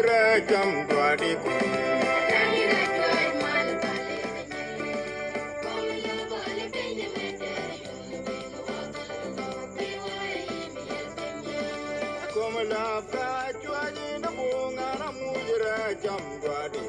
mujira jam dwadi Como la fa chwadi na bunga na mujira jam dwadi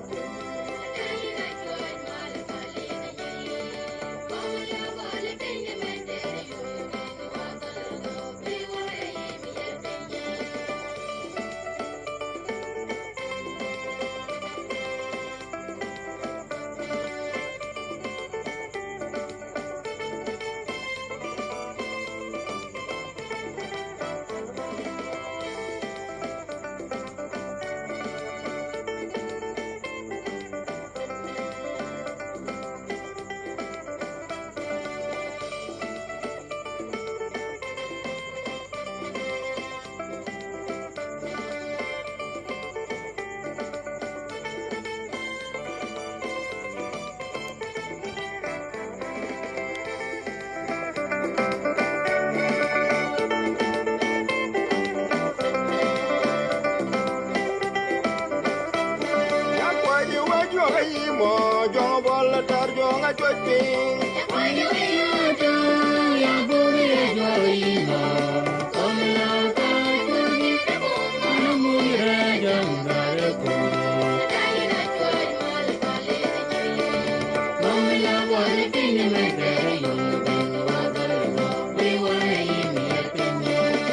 Mo jong bol tar jong a chwat ping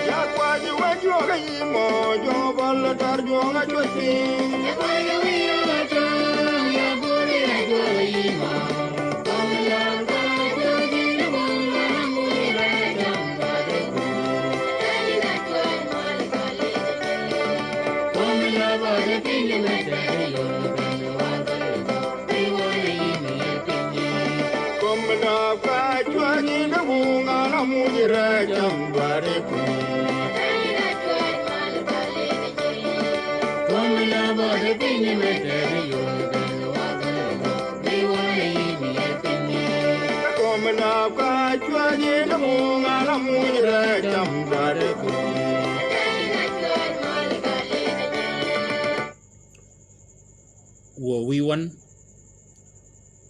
ya kwa ji wa jo ga yi mo jong bol tar jong a chwat ping mujira jam dwadi Como la fa chwadi na bunga na mujira jam dwadi wo wiwan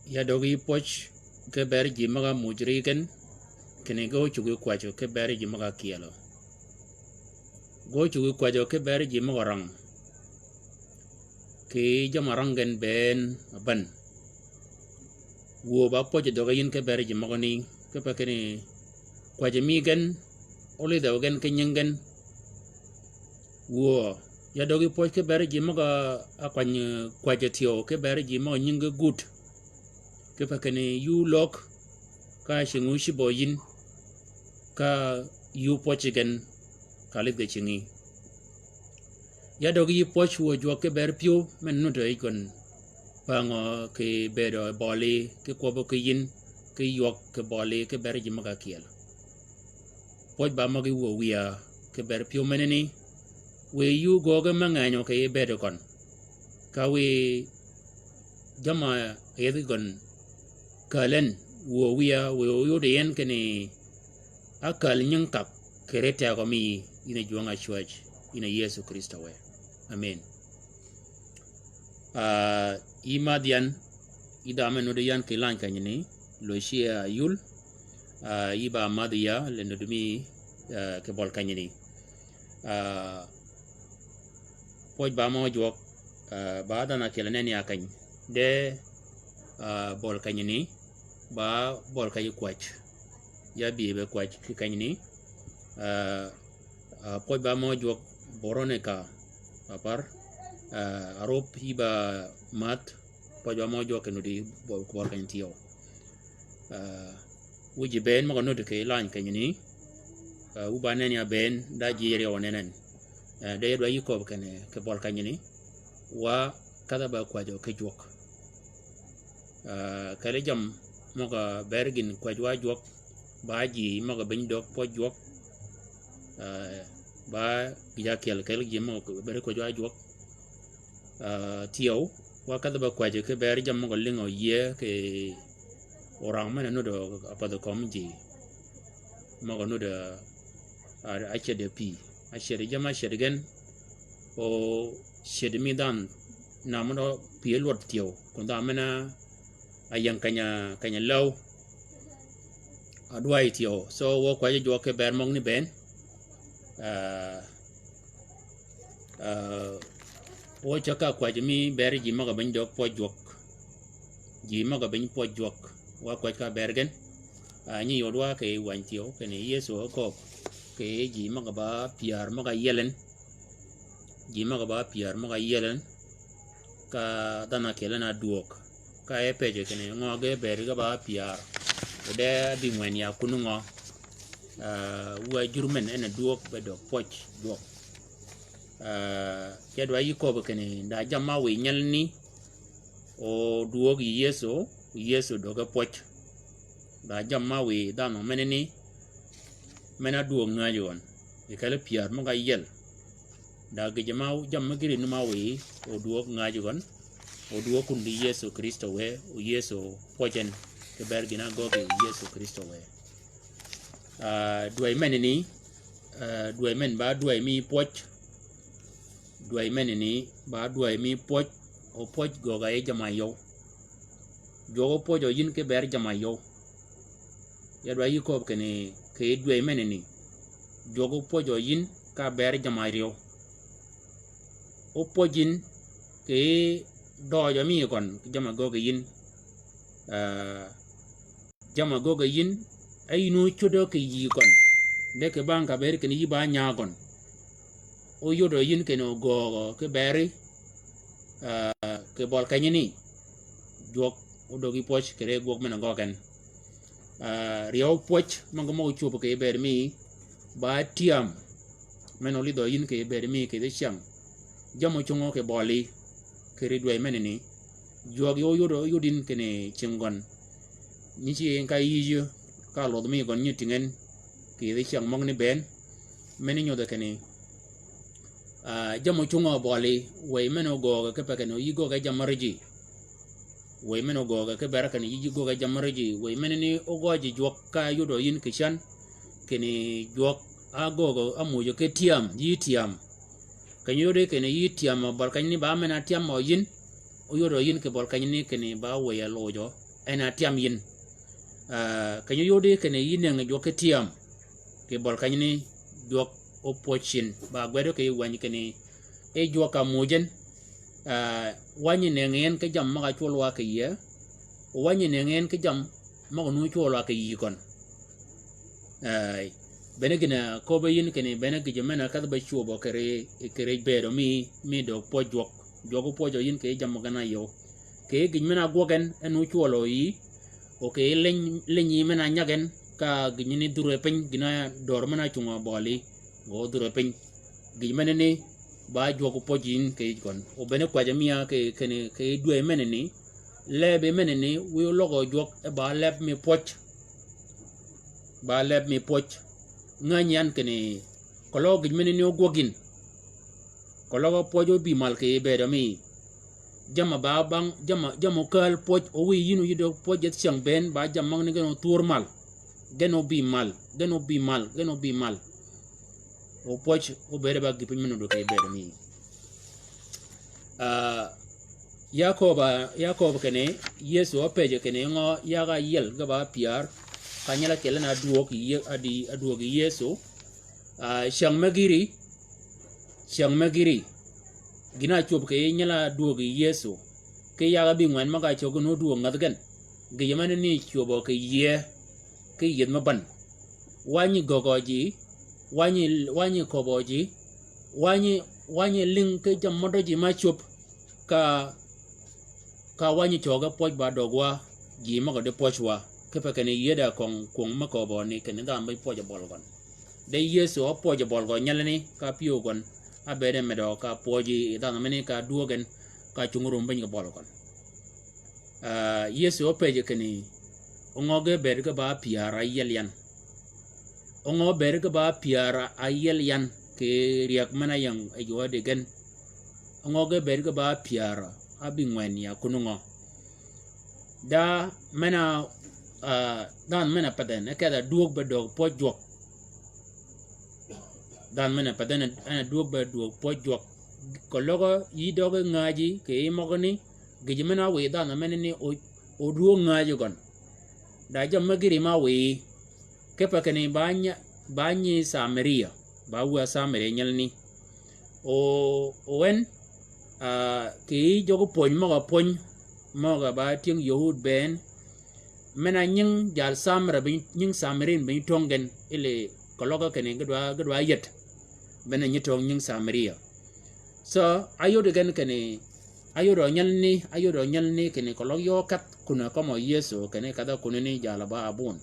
ya dogi poch ke ber jimaga mujriken kene go chugu kwacho ke ber jimaga kielo go chugu kwacho ke ber jimaga rang ke jamarangen ben ban wo ba poch dogayin ke ber jimaga ni ke pakene kwaje migen oli dogen ke nyingen wo ya dogi poch ke ber jimaga akwany kwaje tio ke ber jimaga nyinga gut ke pakene yu lok ka shingu shiboyin ka yu pochigen kalib de chingi ya dogi poch wo jwa ke ber pio men no de ikon pango ke bedo boli ke kobo ke yin ke yok ke boli ke ber jimaga kiel poch ba magi wo wia ke ber pio meneni we yu goga manganyo ke bedo kon ka we jama yedi gon kalen wo wia we yo de yen kene akal nyankak kereta ko mi ina juanga church ina Yesu Kristo we amen imadian idame no de yan ke lan kanyini lo shia yul iba madia le no dumi ke bol kanyini poj ba mo jok ba dana ke lenen ya kany de bol kanyini ba bol kay kwach ya bi be kwach ki kanyini poj ba mo jok borone ka apar arop iba mat poj ba mo jok no di bol kanyitio wuji ben mo no de ke lan kanyini ubane ya ben da jiri onenen de do yiko kene ke bol kanyini wa kada ba kwajo ke jok kale jam moga bergin kwajwa jok baji moga bin dok po jok ba ya kel kel ji mo ber ko jok tiyo wa kada ba kwaje ke ber jam moga lingo ye ke orang mana no do apa do komji moga no da ache de pi ache de jama ache gen o shedmi dan namno pie lot tio kon da mena ayang kanya law adwai tio so wo kwa jo ke ber mong ni ben wo chaka kwa mi ber ji maga ben jok po jok ji maga ben po jok wa kwa ka bergen ni yodwa ke wan tio ke ni yeso ko ke ji maga ba piar maga yelen ji maga ba piar maga yelen ka dana kelena duok ka epeje ke ni ngoge ber ga ba piar de bi ngwen ya kunungo wa jurmen ene duok be do poch duok kedwa yiko be ke ni da jama we nyalni o duok yeso do ga poch da jamma we da no meneni mena duok ngajon e kala piar mo ga yel da ge jamma giri no ma we o duok ngajon o duok kun di Yesu Kristo we o Yesu pochen ke bergina goge Yesu Kristo we duai meneni duai men ba duai mi poch duai meneni ba duai mi poch o poch goga e jama yo jogo pojo yin ke ber jama yo yadwa yiko kene ke dwe meneni jogo pojo yin ka ber jamario o pojin ke dojo mi kon jama goga yin ayinu chodo ke yi kon de ke banka ber kene yiba nyagon o yodo yin kene gogo ke beri ke bol kanyini jok odogi poch kere gok mena gogen riau poch mangamo chupo ke ber mi ba tiam meno lido yin ke ber mi ke de cham jamo chungo ke boli ke ridwe meneni jog yo yodo yudin kene chingon ni chi en kai yiyo ka lo mi gon nyitingen ke de cham mong ni ben meni nyoda kene jamo chungo boli we meno go ke pa kene yigo ga jamarji we meno goga ke baraka ni yiji goga jamarji we meneni ogoji jwak ka yudo yin kishan kene jwak agogo amujo ke tiam yi tiam kanyode kene yi tiam balkani ba mena tiam mo yin o yudo yin ke balkani ni kene ba we ya lojo ena tiam yin kanyode kene yin ne jwak ke tiam ke balkani ni jwak opochin ba gwedo ke wani kene e jwak amujen wanyi nengen ke jam maga chulwa ke ye wanyi nengen ke jam maga nu chulwa ke yi kon benegina ko be yin kene benegi jamena ka ba chubo kere bedo mi do pojok jogo pojo yin ke jam maga na yo ke gimena gogen enu chulo yi o ke lenyi mena nyagen ka gini dure pen gina dor mena chunga boli go dure pen gimena ni ba jogo pojin ke kon o bene kwa jamia ke due meneni lebe meneni wi logo jok e ba leb mi poch nganyan kene kolo gi meneni o gogin kolo pojo bi mal ke be mi jama ba bang jama kal poch o wi yinu yido pojet chang ben ba jamang ni geno tour mal geno bi mal o poch o bere ba gipin meno do ke bere mi Yakoba kene Yesu opeje kene ngo yaga yel gaba piar kanyala kele na duok ye aduok Yesu shang magiri gina chop ke nyala duok Yesu ke yaga bi ngwan maga chogo no duok ngadgen ge yamane ni chobo ke yed maban wani gogoji wani koboji wani ling ke jam modoji ma chop ka wani choga poj ba dogwa ji mago de pojwa ke pa kene yeda kong makobo ni kene da mai poja bolgon de Yesu o poja bolgon nyalani ka piogon abere medo ka poji da meni ka duogen ka chungurum ben ga bolgon Yesu o peje kene ongoge berga ba piara yelian ongo berga ba piara ayelian ke riak mana yang ayo de gen ongoge berga ba piara abingwen ya kunungo da mena dan mena paden kada duok ba dog pojok dan mena paden ana duok ba duok pojok ko logo yi dogo ngaji ke mogoni gijimena we da na menini o duo ngaji gon da jam magiri ma we ke pakani banyi Samaria ba wa Samaria nyalni o wen ke jogo pon moga ba ting Yahud ben mena nying jal samra bin nying Samarin bin tongen ile kologo kene gadwa yet bena nyitong nying Samaria so ayodo gan kene ayodo nyalni kene kologo yokat kuna kama Yesu kene kada kunini jala ba abun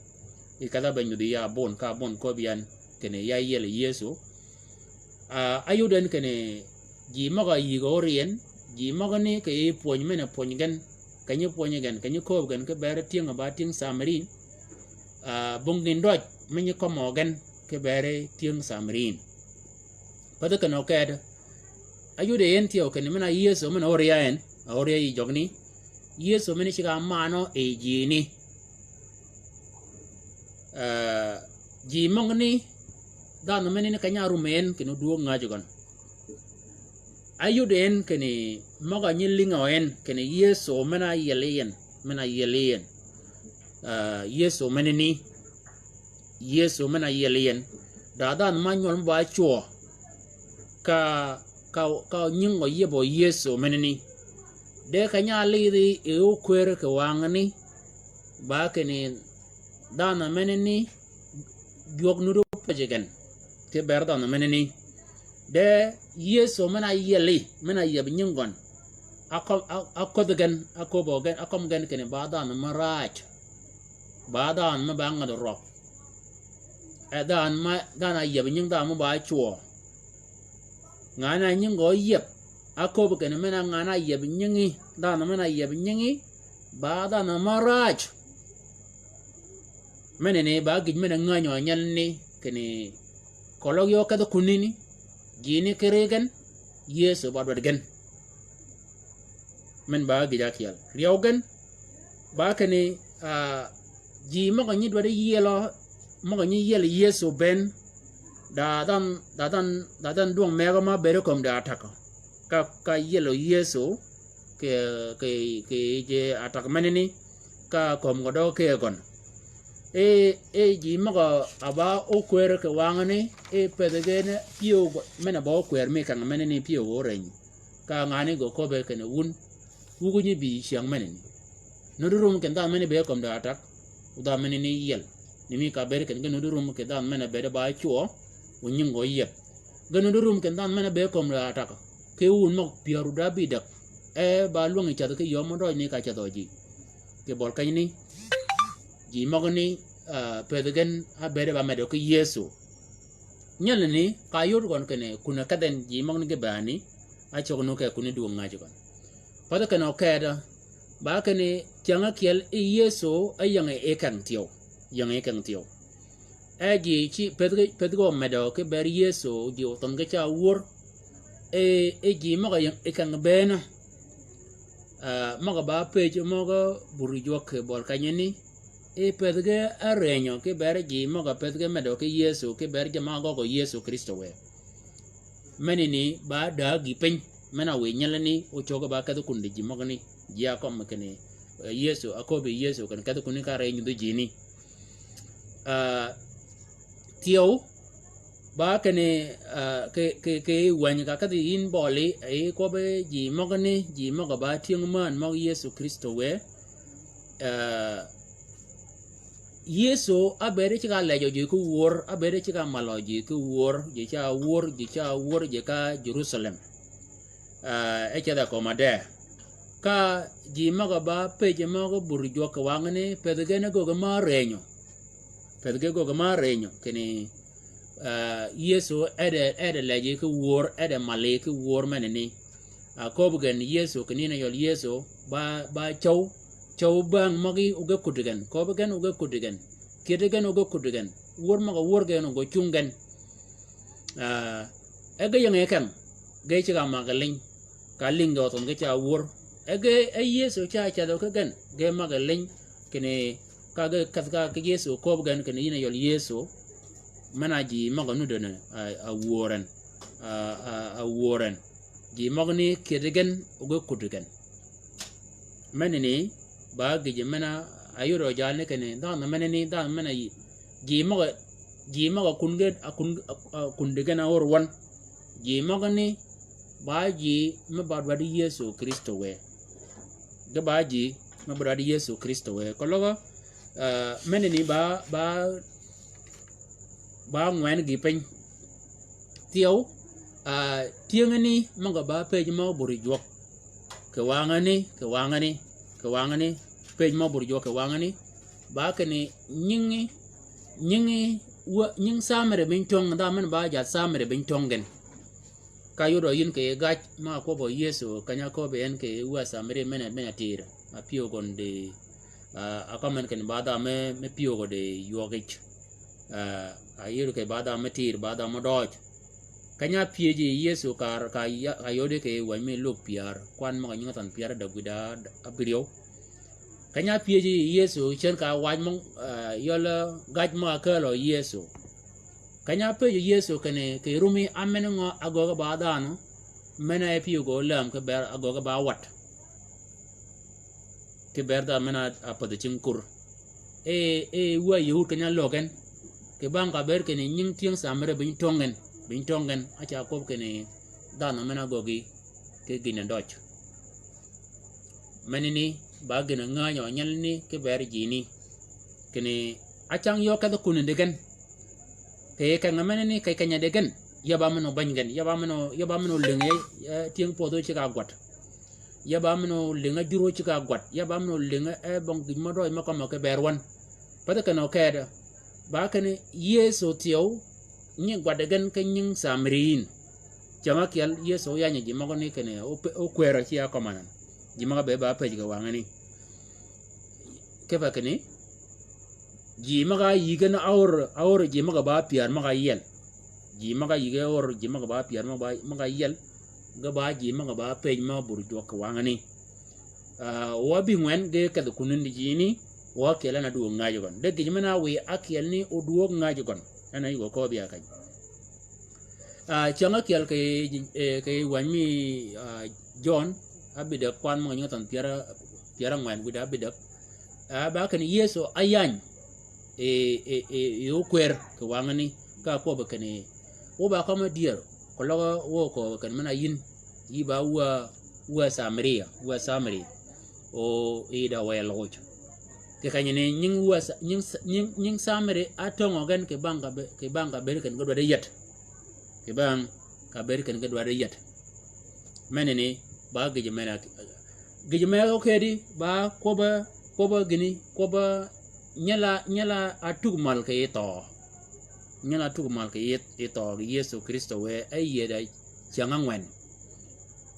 ikada banyudi ya abun ka abun ko bian kene ya yele Yesu ayodo kene ji maga yigorien ji maga ni ke pon mena pon gan kanyo ponye gan kanyo ko gan ke bere tieng ba tieng Samarin bungin doj menye ko mogan ke bere tieng Samarin pada kan okada ayude entio kan mena Yesu mena oriaen oria yi jogni Yesu mena shiga mano e jini ji mongni dan mena kanya rumen kino duo ngajogon ayuden kene maga nyilinga en kene Yesu mena yeleyen Yesu meneni Yesu mena yeleyen dadan manyol ba chuo ka nyingo yebo Yesu meneni de kanya lidi e o kwere ke wangani ba kene dana meneni jognudo pejegen te berdana meneni de Yesu mena yeli mena yeb nyingon akodogen akobogen akomgen kene badan marach badan ma banga do rock edan ma dana yeb nying da mo ba chuo ngana nyingo yeb akobogen mena ngana yeb nyingi dana mena yeb nyingi badan marach menene ba gid mena nganyo nyalni kene kologyo kada kunini gini keregen Yesu badwadgen men ba gidakial riogen ba kene ji maga nyi dwade yelo maga nyi yel Yesu ben dadan duang mega ma bere kom da ataka ka yelo Yesu ke je ataka meneni ka kom godo ke gon ji maga aba o kwere ke wangane pedegene pio mena ba o kwere me kan meneni pio oren ka ngani go kobe kene wun wugunyi bi siang meneni nodurum ken da meni be kom da atak uda meneni yel nimi ka bere ken nodurum ke da mena be ba chuo unyin go yep nodurum ken da mena be kom da atak ke wun nok piaru da bidak ba luang cha ke yomo do ni ka cha doji ke bol kayni ji magni pedegen a bere ba medo ke Yesu nyalni ka yor gon kene kuna kaden ji magni ke bani a chogno ke kuni du ngaji gon pada kana okeda ba kene changa kiel Yesu ayang ekang tio ji chi pedgo medo ke ber Yesu ji oton ke cha wur ji maga yang ekang bena maga ba peje maga buru jok bol kanyeni pedge arenyo ke ber ji maga pedge medo ke Yesu ke ber jama go Yesu Kristo we menini ba da gipen mena we nyalani o choga ba ka kundi ji magani ya kom kene Yesu akobe Yesu kan ka kuni ka renyu do jini tio ba kene ke wanya ka in boli ko be ji magani ji maga ba tiang man mag Yesu Kristo we Yesu abere chika lejo ji ku wor abere chika malo ji ku wor ji cha wor ji ka Jerusalem echada komade ka ji maga ba peje maga burjo ka wangne pedgene go ma renyo kene Yesu ede leje ku wor ede male ku wor menene akobgen Yesu kenina yol Yesu ba chow bang magi uga kudigan kobgen uga kudigan kidegen uga kudigan wor maga wor gen uga chungen ege yang ekan ge chiga magalin kaling do ton ge cha wor ege Yesu cha do kagan ge magalin kene kage katka ke Yesu kobgen kene yina yol Yesu manaji maga nudene a woren ji mogni kedigen ugo kudigen menini ba gije mena ayuro jalne kene da na menini da mena ji moga kundigen or wan ji mogni ba ji mabadwadi Yesu Kristo we ga ba ji mabadwadi Yesu Kristo we kologo menini ba ngwen gi pen tiyo tiengani manga ba pej mo buri jok ke wangani pej mo buri jok ke wangani ba kene nying samere bin tong da men ba ja samere bin tongen kayuro yin ke gach ma ko bo Yesu kanya ko be en ke wa samere mena tira a pio gonde a komen ken ba da me pio go de yogich a yiru ke ba da me tir ba da mo doj kanya pieji Yesu kar ka ayode ke wa me lok piar kwan ma nyinga tan piar da guda abriyo kanya pieji Yesu chen ka wa mong yola gaj ma ka lo Yesu kanya pieji Yesu kene ke rumi amen ngo agoga ba da no mena e pio go lam ke ber agoga ba wat ke ber da mena apode chinkur wa yehud kanya logen ke bang ka ber kene nying tieng samre bin tongen acha ko kene dana mena gogi ke gina doj menini ba gina ngayo nyalni ke ber jini kene achang yo ka kunun degen ke ka ngamenini ke kanya degen yaba meno bangen yaba meno lenge tieng podo chika gwat yaba meno lenga juro chika gwat yaba meno lenga e bong gi modo ma ko ke berwan pada kana keda ba kene Yesu tiyo nyi gwadegen ke nyin samrin jama kial Yesu ya nyi mago ni kene o kwera chi akomanan jima be ba pe ga wangani ke ba kene jima ga yigen aur jima ga ba piar maga yel jima ga yige or jima ga ba piar maga yel ga ba jima ga ba pe ma bur jo ka wangani wa bi ngwen ge ka kunun di jini wa kela na du ngaji gon de jima na we akel ni o du ngaji gon ana yugo ko biya kai changa kial ke wami John abida kwan mo nyatan piara ngwan guda abida ba kan Yesu ayan yo kwer ke wangani ka ko ba kane wo ba kama dier ko logo wo ko kan mana yin yi ba wa Samaria o ida wa lojo ke kanyene nying Samare atongo gan ke banga ber kan godwa de yet ke bang ka ber kan godwa de yet menene ba geje mena o kedi ba ko ba gini ko ba nyala atugmal ke to nyala tugmal ke to Yesu Kristo we ayeda changangwen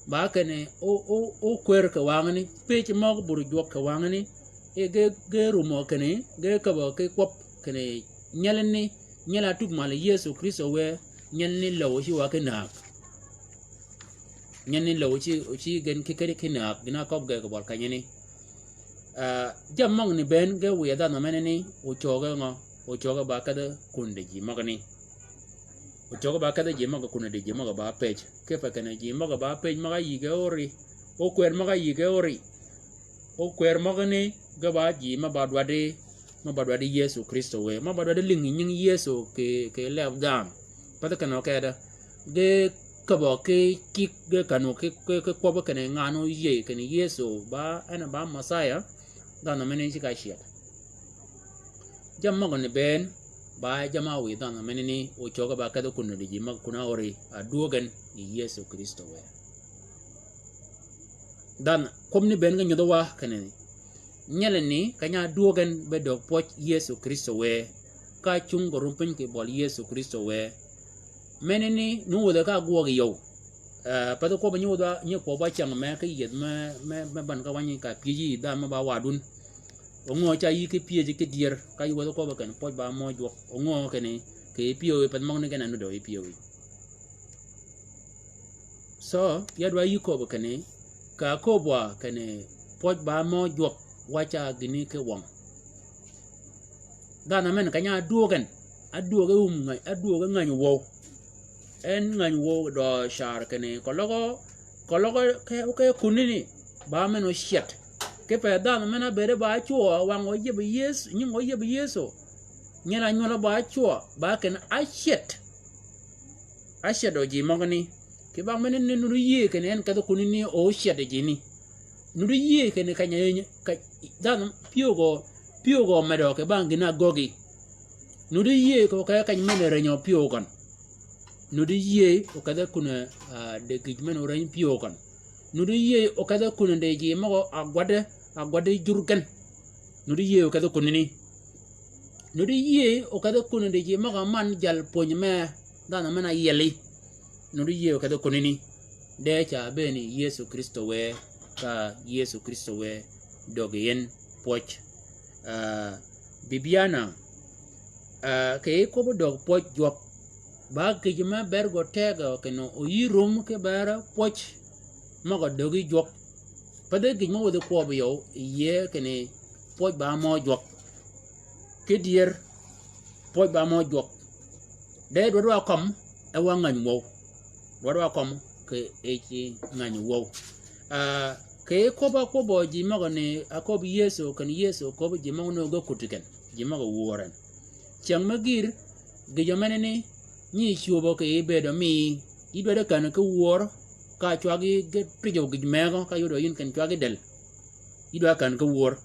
ba kene o kwer ka wangani pech mo buru jok ka wangani ge rumo kene ge kabo ke kwap kene nyala tugmal Yesu Kristo we nyalni lawo shi wa kenak nyalni lawo chi gen ke kenak gina kop ge ko bol kanyeni jamong ni ben ge we da no meneni o choga ba kada kunde ji magani o choga ba kada ji maga kunde ji maga ba page ke fa kene ji maga ba page maga yige ori o kwer maga yige ori o kwer magani ga ba ji ma ba dwade Yesu Kristo we ma ba dwade lingi nying Yesu ke lev dam pada kano keda ge kabo ke kik ge kano ke kwa ba kene ngano ye kene Yesu ba ana ba Masaya dana menen shi ka shiat jamma gon ben ba jama wi dana meneni o choga ba kada kunu di mag kuna ori aduogan ni Yesu Kristo we dan komni ben ga nyodo wa kene nyeleni kanya duogan be dog poch Yesu Kristo we ka chung gorumpin ke bol Yesu Kristo we meneni nu woda ka guogi yo pada ko ba nyoda nye ko ba chang me ka yed me ban ka wani ka piji da ma ba wadun ongo cha yi ke pije ke dier ka yi woda ko ba kan poch ba mo jo ongo kene ke pio e pan mong ne kana no do e pio so yadwa yi ko ba kene ka ko ba kene poch ba mo jo wacha gini ke wong dana men kanya duogan aduoga nganyu wo en nganyu wo do shar kene ko logo kologo ke kunini ba meno shet ke pe da mena bere ba chuo wango yebe yes nyingo yebe yeso nyela nyola ba chuo ba ken ashet oji mogni ke ba menen ne nuru ye ken en kada kunini o shet jini nuru ye ken kanya ka dan piogo medo ke bangina gogi nuru ye ko ka kan menere nyo piogon nuru ye o kada kuna de gijmen orain piogon nuru ye o kada kuna de ji mo agwade jurgan nuru ye o kada kunini nuru ye o kada kuna de ji mo man jal ponyme dana mena yeli nuru ye o kada kunini de cha beni Yesu Kristo we ka Yesu Kristo we dogen poch bibiana ke ko dog poch jok ba ke jima bergo tega keno o yirum ke bara poch maga dogi jok pada gi mo de ko biyo ye kene poch ba mo jok ke dier poch ba mo jok de do kom e wa ngany wo do kom ke e chi ngany wo ke ko bo ji maga ne akob Yesu kan Yesu ko ji mo no go kutiken ji maga woran chang magir ge jamane ni chubo ke bedo mi idwede kan ke wor ka chwagi ge prijo gi mego ka yudo yin kan chwagi del idwa kan ke wor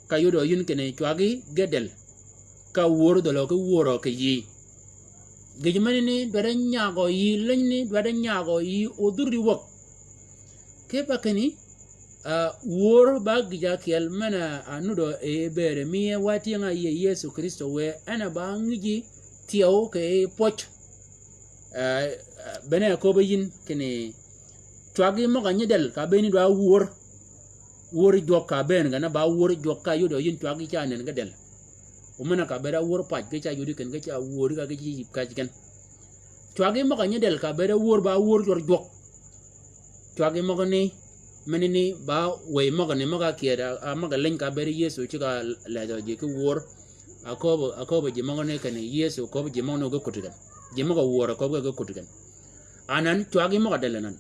ka yudo yin kan chwagi gedel ka wor do lo ke woro ke yi ge jamane ni dwede nyago yi lenni dwede nyago yi oduri wok ke pakeni wor ba gija kel mana anudo e bere mi wati nga ye Yesu Kristo we ana ba ngiji tiaw ke poch bene ko be yin kene twagi mo ga nyedel ka beni do wor joka ben gana ba wor joka yudo yin twagi chanen ga del o mana ka bera wor pach ge cha yudi ken ge cha wor ga ge ji ka jiken twagi mo ga nyedel ka bere wor ba wor jok twagi mo ga ni menini ba we moga ne moga kiera moga len ka beri Yesu chika la do je ku wor akobo je moga ne kan Yesu ko je moga no go kutugan je moga wor ko go kutugan anan twagi moga delenan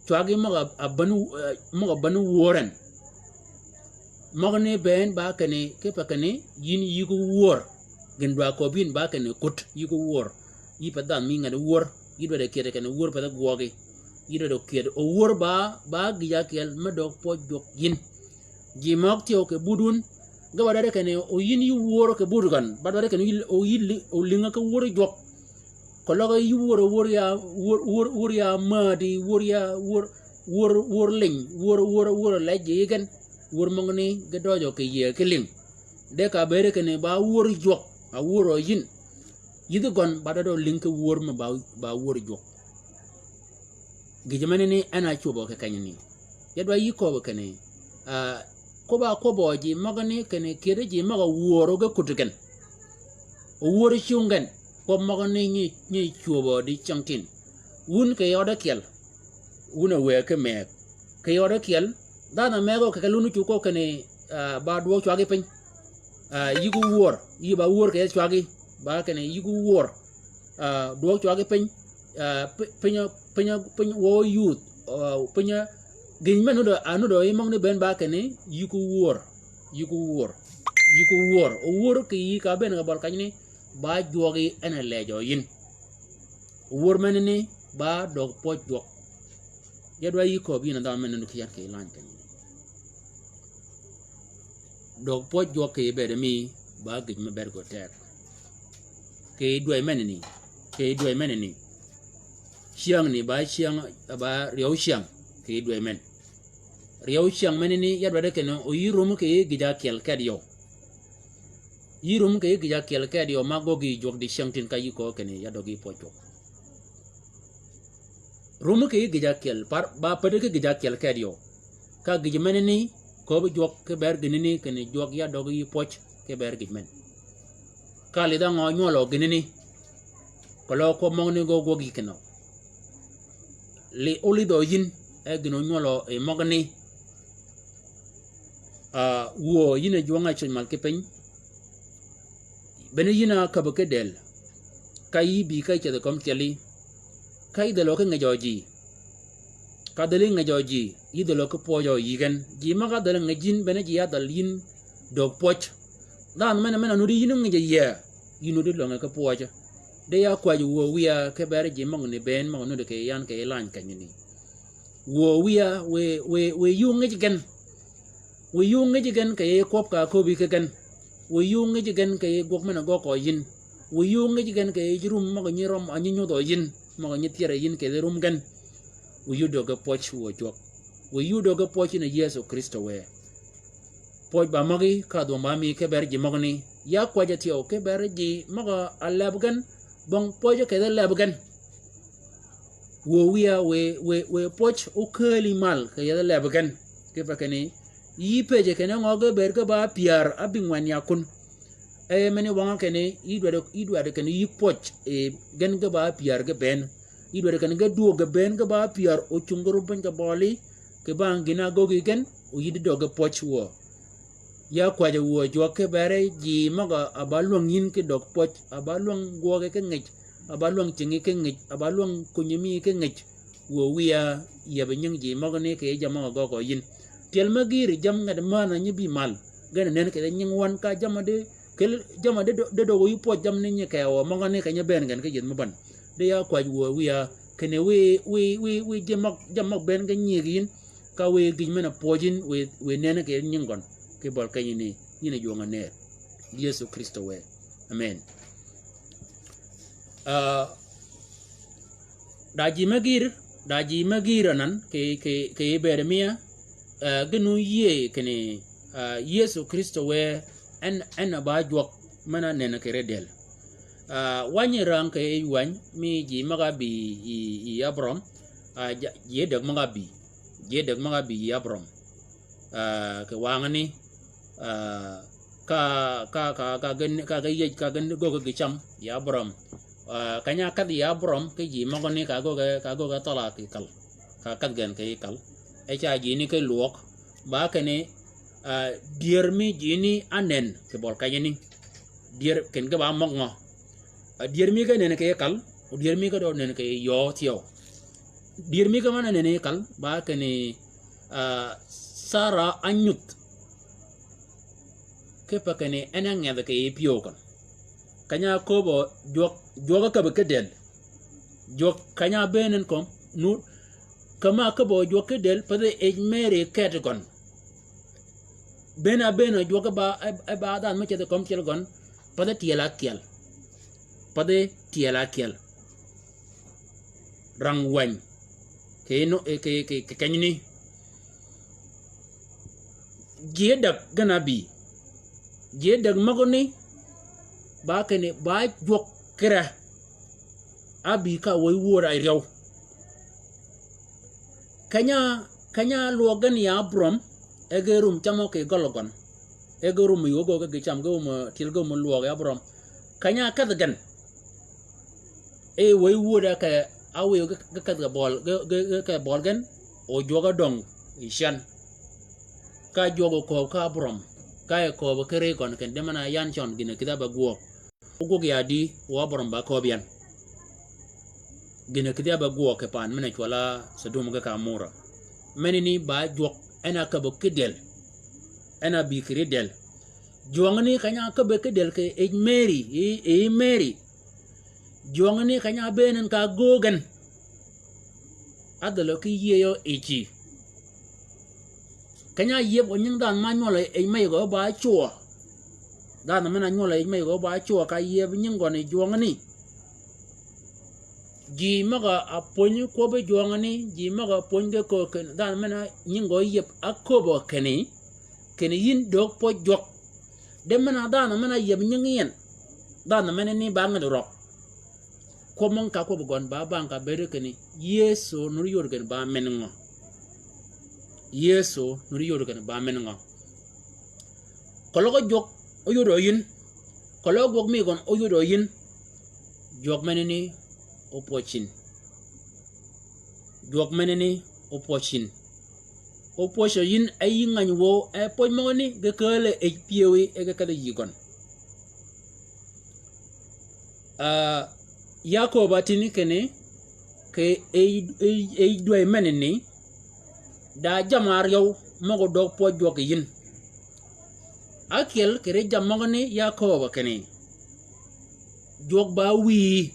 twagi moga banu woran moga ne ben ba kane ke pa kane yin yigu wor gen ba ko bin ba kane kut yigu wor yi pa dan mi ngade wor yido de kere kane wor pa da gwogi yido do ked o wor ba giya kel medok po jok yin ji mok tio ke budun ga wadare kane o yin yu wor ke budgan ba wadare kane o yilli o linga ke wor jok ko loga yu wor ya madi wor ling wor leje gen wor mongni ga dojo ke ye ke ling de ka bere kane ba wor jok a wor yin yido gon ba do ling ke wor ma ba wor jok gijamane ni ana chubo ke kanyini yadwa yiko kane ko bo ji magani kane kire ji maga woro ga kutuken o woro chungen ko magani ni chubo di changtin wun ke yoda kel wuna we ke me ke yoda kel dana mego ke kalunu chuko kane ba duo chwagi pen yigu wor yi ba wor ke chwagi ba kane yigu wor duo chwagi pen penya wo youth penya gin menu do anu do imong ni ben ba kene yiku wor o wor ki yi ka ben ga bal kanyni ba jogi ene lejo yin wor menni ba dog po jog yadwa yi ko bi na da menu ki yanke lan kan dog po jog ke be de mi ba gin me ber go tek ke dwai menni siang ni ba siang ba riau siang ke dwe men riau siang menini ya dwade keno o yirum ke gija kel kadio magogi jog di siang tin kayi ko kene ya dogi pocho rum ke gija kel par ba pede ke gija kel kadio ka gija menini ko be jog ke ber ginini kene jog ya dogi poch ke ber gijmen kali da ngo nyolo ginini kolo ko mongni go gogi keno le oli do yin e gino nyolo e mogni wo yina jonga chen mal ke pen bene yina kabake del kai bi kai che de kom teli kai de lo ke ngejoji kadali ngajoji idolo ko pojo yigen ji maga dal ngajin bene ji adal yin dog poch dan mena nuri yinu ngaje ye yinu de lo ngaka poja de ya kwa wo wiya ke bare ji mong ne ben mong no de ke yan ke lan kanyini wo wiya we yu ngaje gen we yu ngaje gen ke kop ka ko bi ke gen we yu ngaje gen ke gok mena go ko yin we yu ngaje gen ke jirum mago nyirom anyinyo do yin mago nyitiere yin ke rum gen we yu doga poch wo jok we yu doga poch na Yesu Kristo we poch ba magi ka do mami ke ber ji magni ya kwaje tio ke ber ji maga alabgan bong poch ke alabgan wo wiya we poch o kali mal ke ya alabgan ke bakani yi peje ke na ngoga ber ke ba piar abingwan yakun e meni wanga ke ne idwa de ke yi poch e gen ke ba piar ke ben idwa kan ga duo ga ben ga ba piar o chunguru ban ga boli ke bang gina gogi gen o yidi do ga poch wo ya kwaje wo jo ke bare ji maga abalong yin ke dog poch abalong go ke ngich abalong chingi ke ngich abalong kunyimi ke ngich wo wiya ya benyang ji maga ne ke jama go go yin tel magiri jam ngad mana nyibi mal gana nen ke nyin wan ka jama de kel jama de do yu poch jam ne nye ke wo maga ne ke nya ben gan ke yin maban de ya kwa wo wiya kene we jamak ben ga nyigin ka we gi mena pojin we nena ke nyingon ke bol ka yini jo ngane Yesu Kristo we amen daji magir nan ke beremia gnu ye kene Yesu Kristo we en ba jok mana nena ke redel wani rang ke wan mi ji maga bi i Abram je dag maga bi Abram ke wangani ka gen go cham ya Abram kanya kat ya Abram ke ji maga ni ka go ga tala ke kal ka kat gen ke kal e cha ji ni ke luok ba ke ne dier mi ji ni anen ke bol ka ni dier ken ga ba mok ngo dier mi ka nene ke kal o dier mi ka do nene ke yo tio dier mi ka mana nene kal ba ke ne Sara anyut ke pa ke ne enang ya ke pio kan kanya ko bo jok ka ba ke del jok kanya benen kom nu kama ka bo jok ke del pa de mere ket gon bena jok ba dan ma ke de kom kel gon pa de tiela kel pade tiela kel rang wan ke no ke kanyini jedak ganabi jedak magoni ba kene ba jok kra abi ka woy wora rew kanya logan ya Abram egerum chamo ke gologon egerum yogo ke cham go ma tilgo mo lo ya Abram kanya kadagan e way woda ka awe ga bol ga bol gan o joga dong ishan ka jogo ko ka Abram ka ko ba kere kon ken de mana yan chon gina kida ba go ugo ya di o Abram ba ko bian gina kida ba go ke pan mena chola sadum ga ka mura menini ba jok ena ka ba kidel ena bi kidel jongani kanya ka ba kidel ke Mary jongani kanya benen ka gogan adalo ki yeyo echi kanya yeb onyang dan manyola e mai go ba chuo dan mena nyola e mai go ba chuo ka yeb nyingone jongani ji maga aponyu ko be jongani ji maga ponde ko ken dan mena nyingo yeb akobo keni yin dog po jok de mena dan mena yeb nyingien dan mena ni banga rok ko mon ka ko gon ba banka bere keni Yesu nur yorgen ba menngo Yesu nur yorgen ba menngo kologo jok o yodo yin kologo mi gon o yodo yin jok meneni o pochin jok meneni o pochin o pocho yin ay ngany wo e poy moni ge kele e piewi e ge kala yigon Yakob atini kene ke e dwe meneni da jamar yow mago dog po jog yin akel kere jamagani yakoba kene jog ba wi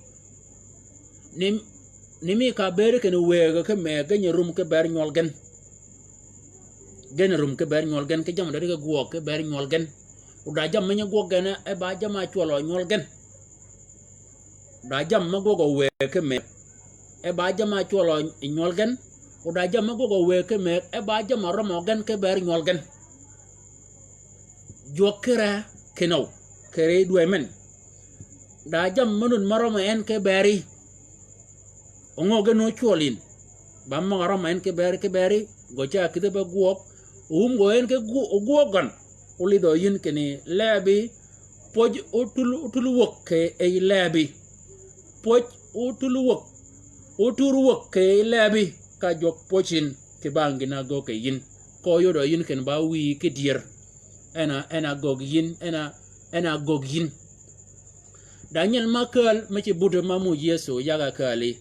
nimi ka ber kene wega ke me ganya rum ke ber nyol gen rum ke ber nyol gen ke jam dari ke guo ke ber nyol gen uda jam manya guo gen e ba jama cholo nyol gen da jam mago go we ke me e ba jama cholo nyol gen uda jam mago go we ke me e ba jama romo gen ke ber nyol gen jokera keno kere duwe men da jam manun maroma en ke beri ongo geno cholin bam maroma en ke beri gocha kide ba guop go en ke guogan ulido yin kene lebi poj utulu wok ke e lebi poj utulu wok uturu wok ke lebi ka jok pochin ke bangina go ke yin ko yodo yin ken ba wi ke dier ena gog yin ena gog yin Daniel makal machi budu mamu Yesu yaga kali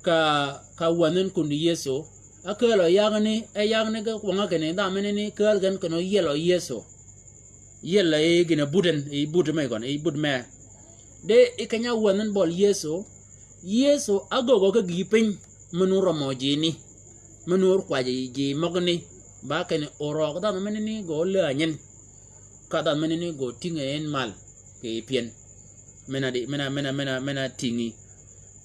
ka wanen kun Yesu akalo yagani ga wanga kene da meneni kal gan kono yelo Yesu yella e gina buden e budu me gon e bud me de ikanya wanen bol Yesu agogo ka gipin menuro mojini menur kwaji ji mogni ba kene oro da meneni go lanyen kada menini go tinga en mal ke pien mena tingi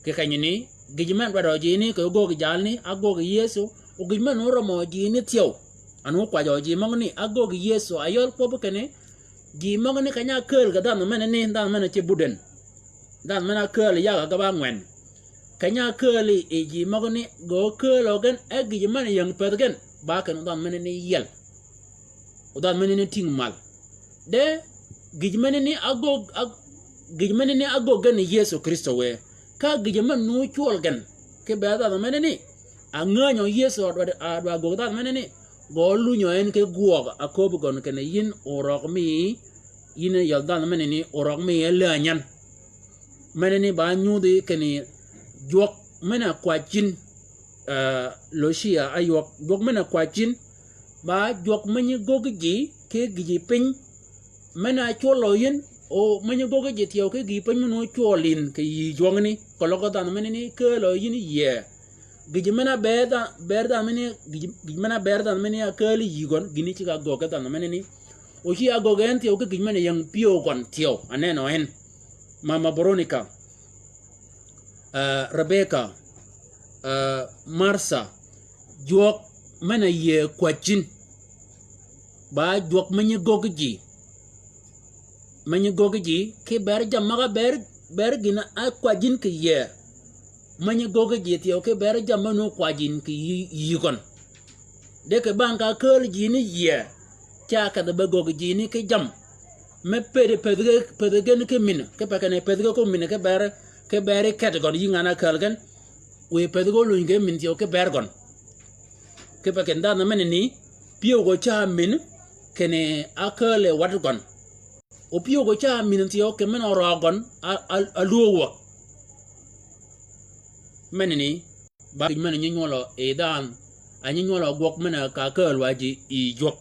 ke kanyini gijiman wado jini ko go gijalni ago Yesu o gijiman oro mo jini tio anu kwa jo ji mangni ago Yesu ayol ko kene ji mangni kanya kel ga dan menani dan mena che buden dan mena kel ya ga ba ngwen kanya kel e ji mangni go kel ogen e gijiman yang pergen ba kan dan menani yel o dan menani ting mal de gijmani ni ago gan Yesu Kristo we ka gijman no chol gan ke ba da meneni anganyo Yesu adwa go da meneni go lunyo en ke guoga akob gon ken yin orok mi yin yal da meneni orok mi elanyan meneni ba nyudi ken jok mena kwachin loshia ayok jok mena kwachin ba jok manyi gogji ke giji pin mena cholo yin o manyo gogo jetio ke gi pan no cholin ke yi jongni koloko dan menini ke lo yin ye gi mena berda meni gi mena berda meni akali yigon gini ci ga gogo dan menini o ci agogo en tio ke gi mena yang pio gon tio aneno en mama Veronica Rebecca Marsa jok mena ye kwachin ba jok menye gogo ji manyi gogi ke ber jamaga ber gina a kwajin ke ye manyi gogi ti o ke ber jamano kwajin ke yigon de ke banka kel jini ye cha ka de gogi ni ke jam me pede ke min ke pa kane pede ko min ke ber ket gon yingana kalgan we pede go lunge min ti o ke ber gon ke pa kenda na meneni pio go cha min kene akale wat gon o pio go cha minti o ke men orogon aluwa meneni ba men nyolo e dan anyi nyolo gok men ka kel waji i jok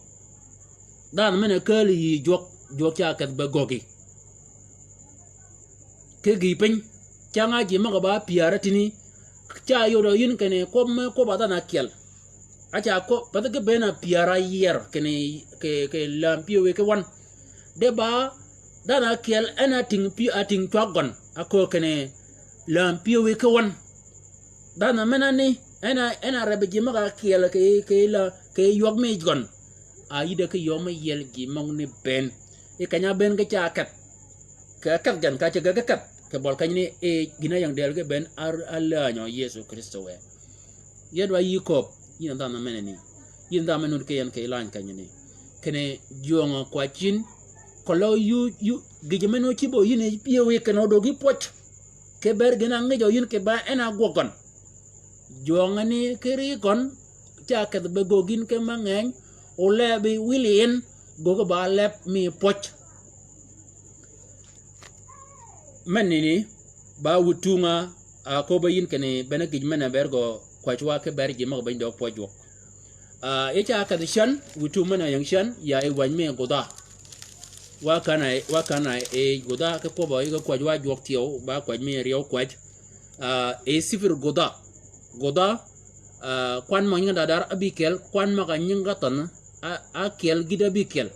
dan men kel i jok cha kat ba gogi ke gi pen changa ji ma ba piara tini cha yodo yin kene ko ba dan akel acha ko ba ke bena piara yer kene ke lampio we ke wan de ba dana kiel ena ting pi ating twagon ako kene lampio we ke wan dana menani ena rebe jima ka kiel ke yog me gon ayide ke yoma yel gi mong ni ben e kanya ben ke chakat ka gan ka chaga ka ke bol kanyni e gina yang del ke ben alla nyo Yesu Kristo we yedwa yikop yin dana menani yin dana menun ke yan ke lan kanyni kene jonga kwachin kolo yu gijemeno chibo yine pie we keno dogi poch ke ber gina ngejo yin ke ba ena gogon jongani keri kon cha ke be gogin ke mangen ole bi wilien gogo ba lep mi poch menini ba wutunga ko ba yin kene bena gijmena bergo kwachwa ke ber jima ba ndo pojo ya cha ka shan wutu mana yang shan ya e wan me goda wa kana e goda ka ko ba ga kwa jwa jok tiyo ba kwa me riyo kwa e sifir goda kwan mo nga dar abikel kwan ma ga nyinga tan a kel gida bikel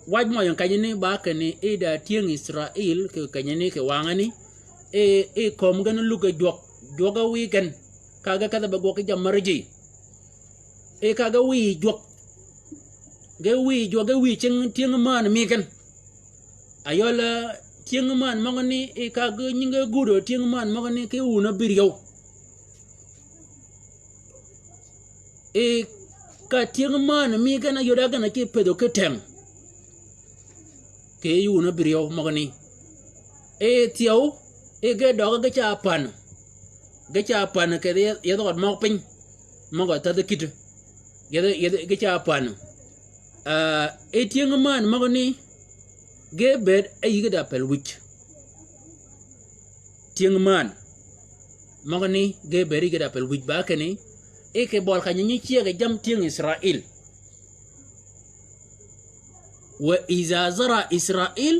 waj mo yang kanyene ba kane e da tieng Israel ke kanyene ke wangani e kom gan luga joga weekend kaga kada ba goki jamarji e kaga wi jok ga wi ching tieng man mi kan ayola tieng man magani e kaga nyinga gudo tieng man magani ke una biryo e ka tieng man mi kan ayoda gana ke pedo ke tem ke una biryo magani e tiao e ga doga ga cha pan ke ye do mo pin mo ga ta de kit ye ga cha pan e tieng man magani ge bed e yiga da pel wich tieng man magani ge bed yiga da pel wich ba kani e ke bol ka nyi chi ga jam tieng Israel wa iza zara Israel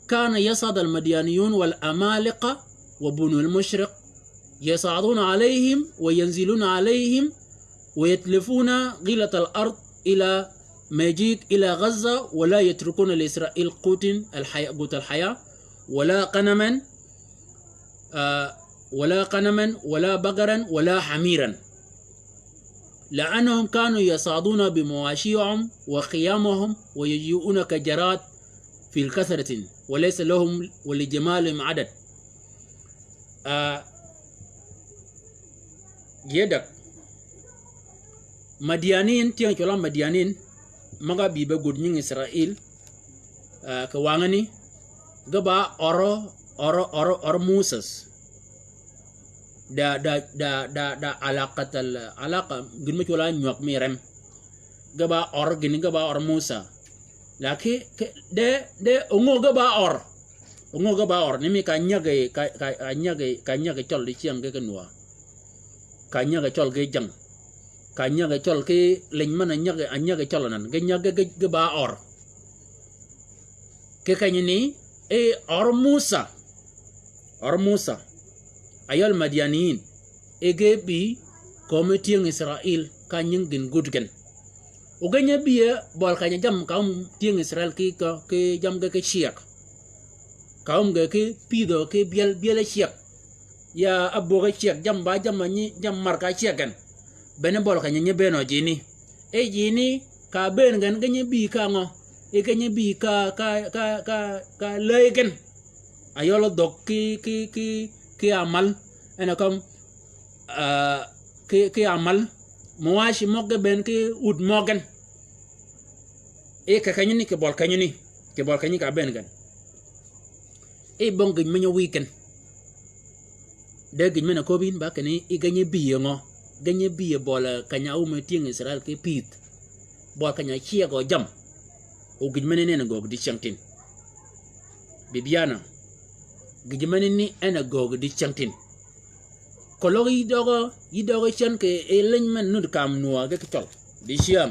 كان يصعد المديانيون والأمالقة وبنو المشرق يصعدون عليهم وينزلون عليهم ويتلفون غلة الأرض إلى مجيء إلى غزة ولا يتركون لإسرائيل قوت الحياة ولا قنما ولا بقرا ولا حميرا لأنهم كانوا يصعدون بمواشيهم وخيامهم ويجيئون كجراد في الكثرة وليس لهم ولجمالهم عدد يدك مديانين تيان كلام مديانين مغا بيبا غودنين إسرائيل كوانغني غبا أورو موسس دا علاقة غنما كولا نيوك ميرم غبا أور غني غبا أور موسى laki de ongo ga ba or ni mi ka nyage chol li chiang ke nuwa ka nyage chol ke jang ka nyage chol ke len man nyage chol nan ge nyage ge ba or ke kanyini e or Musa ayal madianin e ge bi komitiang Israel ka nyingin gudgen uganya biya bol kanya jam kaum tieng Israel ke jam ke siak kaum ke pido ke biel siak ya abo ke siak jam ba jam ni jam marka siak kan bene bol kanya nye beno jini jini ka ben gan ganya bi ka ngo ganya bi ka legen ayolo dok ki amal ena kam ki amal moashi mogge ben ke ud mogen e ka kanyini ke bol kanyini ka ben gan e bong gin menyo weekend de gin mena ko bin ba kani e ganye biye bol kanya ume tieng Israel ke pit bol kanya chia go jam o gin mena ne go di chantin bibiana gin mena ni ena go di chantin kolor yidogo chan ke elenyman nud kam nuwa ke tol di siam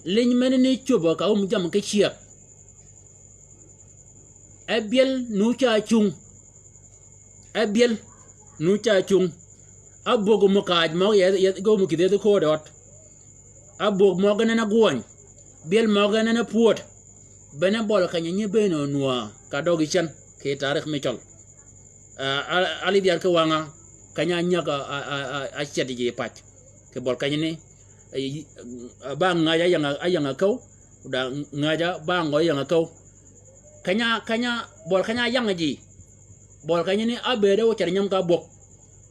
lenyman ne choba ka jam ke chia abiel nu cha chung abogo mo kaaj mo ye go mo kide ko dot abog mo gana na gwon biel mo gana na puot bena bol kanya nye beno nuwa ka dogi chan ke tarikh me tol ali biar ke wanga kanya nyaga a chedi je pat ke bol kanya ni ba ngaja yang kau udah ngaja ba ngoy yang kau kanya bol kanya yang aji bol kanya ni abede wo nyam ka bok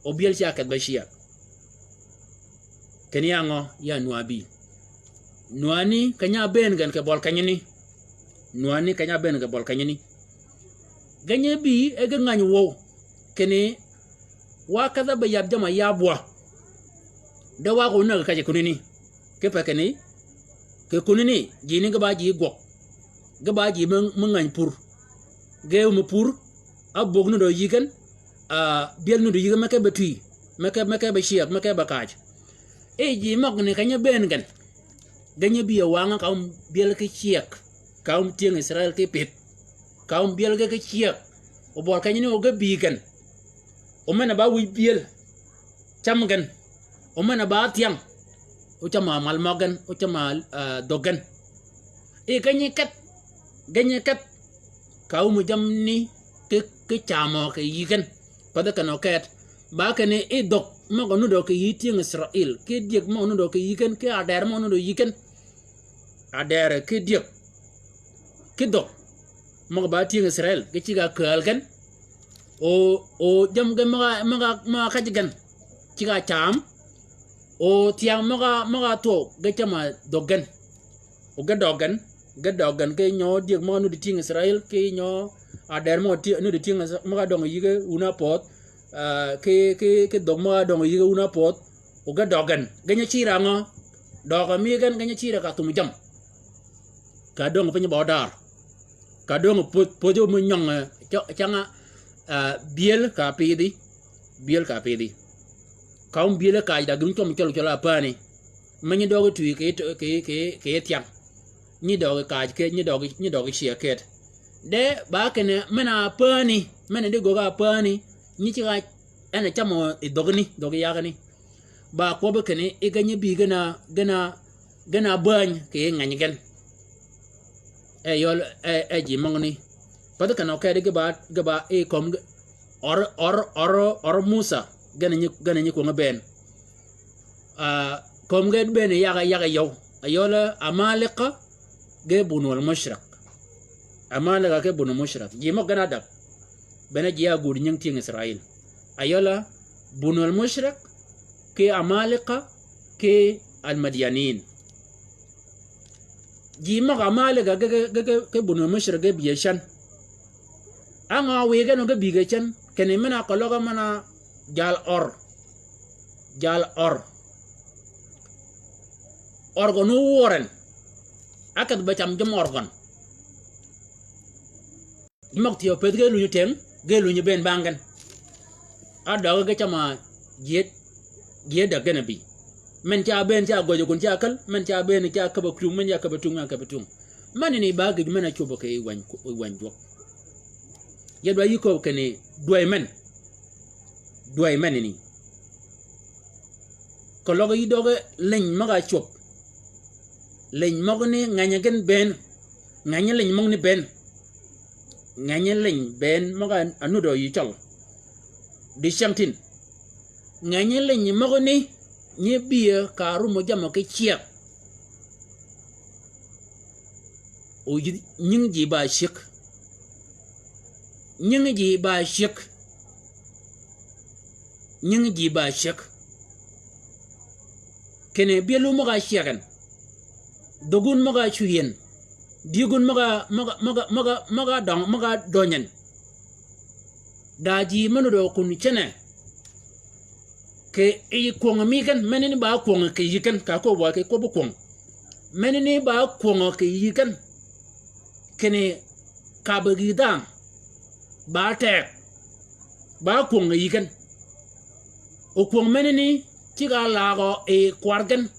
o biel si akat bashia kenya ngo ya nuabi nuani kanya ben gan ke bol kanya ni nuani kanya ben ke bol kanya ni ganye bi e ga ngany wo kene wa kaza ba yab jama yabwa da wa ko na ka kunini ke pa kene ke kunini jini ga ba ji gok ga ba ji mun ngany pur ge mu pur abog no do yigan biel no do yigan make betui make ba shiak make ba kaj ji mok ne kanya ben gan ganya biya wanga ka biel ke chiek ka tieng Israel ke pip ka biel ke chiek o bor kanya ne o ga bi gan o mena ba wi biel cham gan o mena ba tiang o chama mal mogan o chama dogan e ganya kat ka mu jam ni ke chamo ke yigan pada kano ket ba kene e dok ma gonu do ke yitieng Israel ke diek ma onu do ke yigan ke ader ma onu do yigan ader ke diek ke dok ma ba tieng Israel ke ciga kalgan o jam ga ma kajigan ciga cham o tiang ma to ga chama dogan o ga dogan ke nyo diek ma onu di tieng Israel ke nyo ader mo ti no di tieng ma dong yiga una pot ke dog ma dong yiga una pot o ga dogan ganya chira ngo doga mi gan ganya chira ka tum jam ka dong pe bodar ka dong pojo mo nyong changa biel ka pidi ka biel ka da gun tom cholo apani mani dogo tu ke tiang ni dogo ka ke ni dogo chia ket de ba kene mena pani mena de goga pani ni chiga ana chamo dogi yagani ba ko be kene e ganye bi gana ban ke ngani gan e yol e ji mongni pada kana ka de gaba e kom or Musa gana ni ko ngaben kom gen ben yaga yow ayola amalika ge bunul mushrik amala ke bunu mushrik ji mo gana dak bena ji ya gud nyang tieng Israel ayola bunul mushrik ke amalika ke almadyanin ji mo amalika ke bunul mushrik ge biyashan anga wege no ge bigachan kene mena kologa mana jal organ woren akat bacham jam organ mok tiyo pet ge luñu teng ge luñu ben bangan adaga ge chama jet da gena bi men cha ben cha gojo kun cha kal men cha ben cha ka ba tung men ya ka ba tung man ni ba ge mena chuba ke wan jok ye do yiko kene doy men ni ko logo yi doge leñ maga chop leñ mago ni nganya gen ben nganya leñ mong ni ben nganya leñ ben maga anudo yi chol di shamtin nganya leñ mago ni nye biya karu mo jama ke chia o nying ji ba shik nying ji ba shik kene bielu maga shiagan dogun maga chuyen digun maga donyan daji manudo kun chene ke e kwong mi kan menini ba kwong ke yikan ka ko wa ke ko bu kwong menini ba kwong ke yikan kene ka bagida ba tek ba kwong yikan o kwong menini chiga lago e kwargan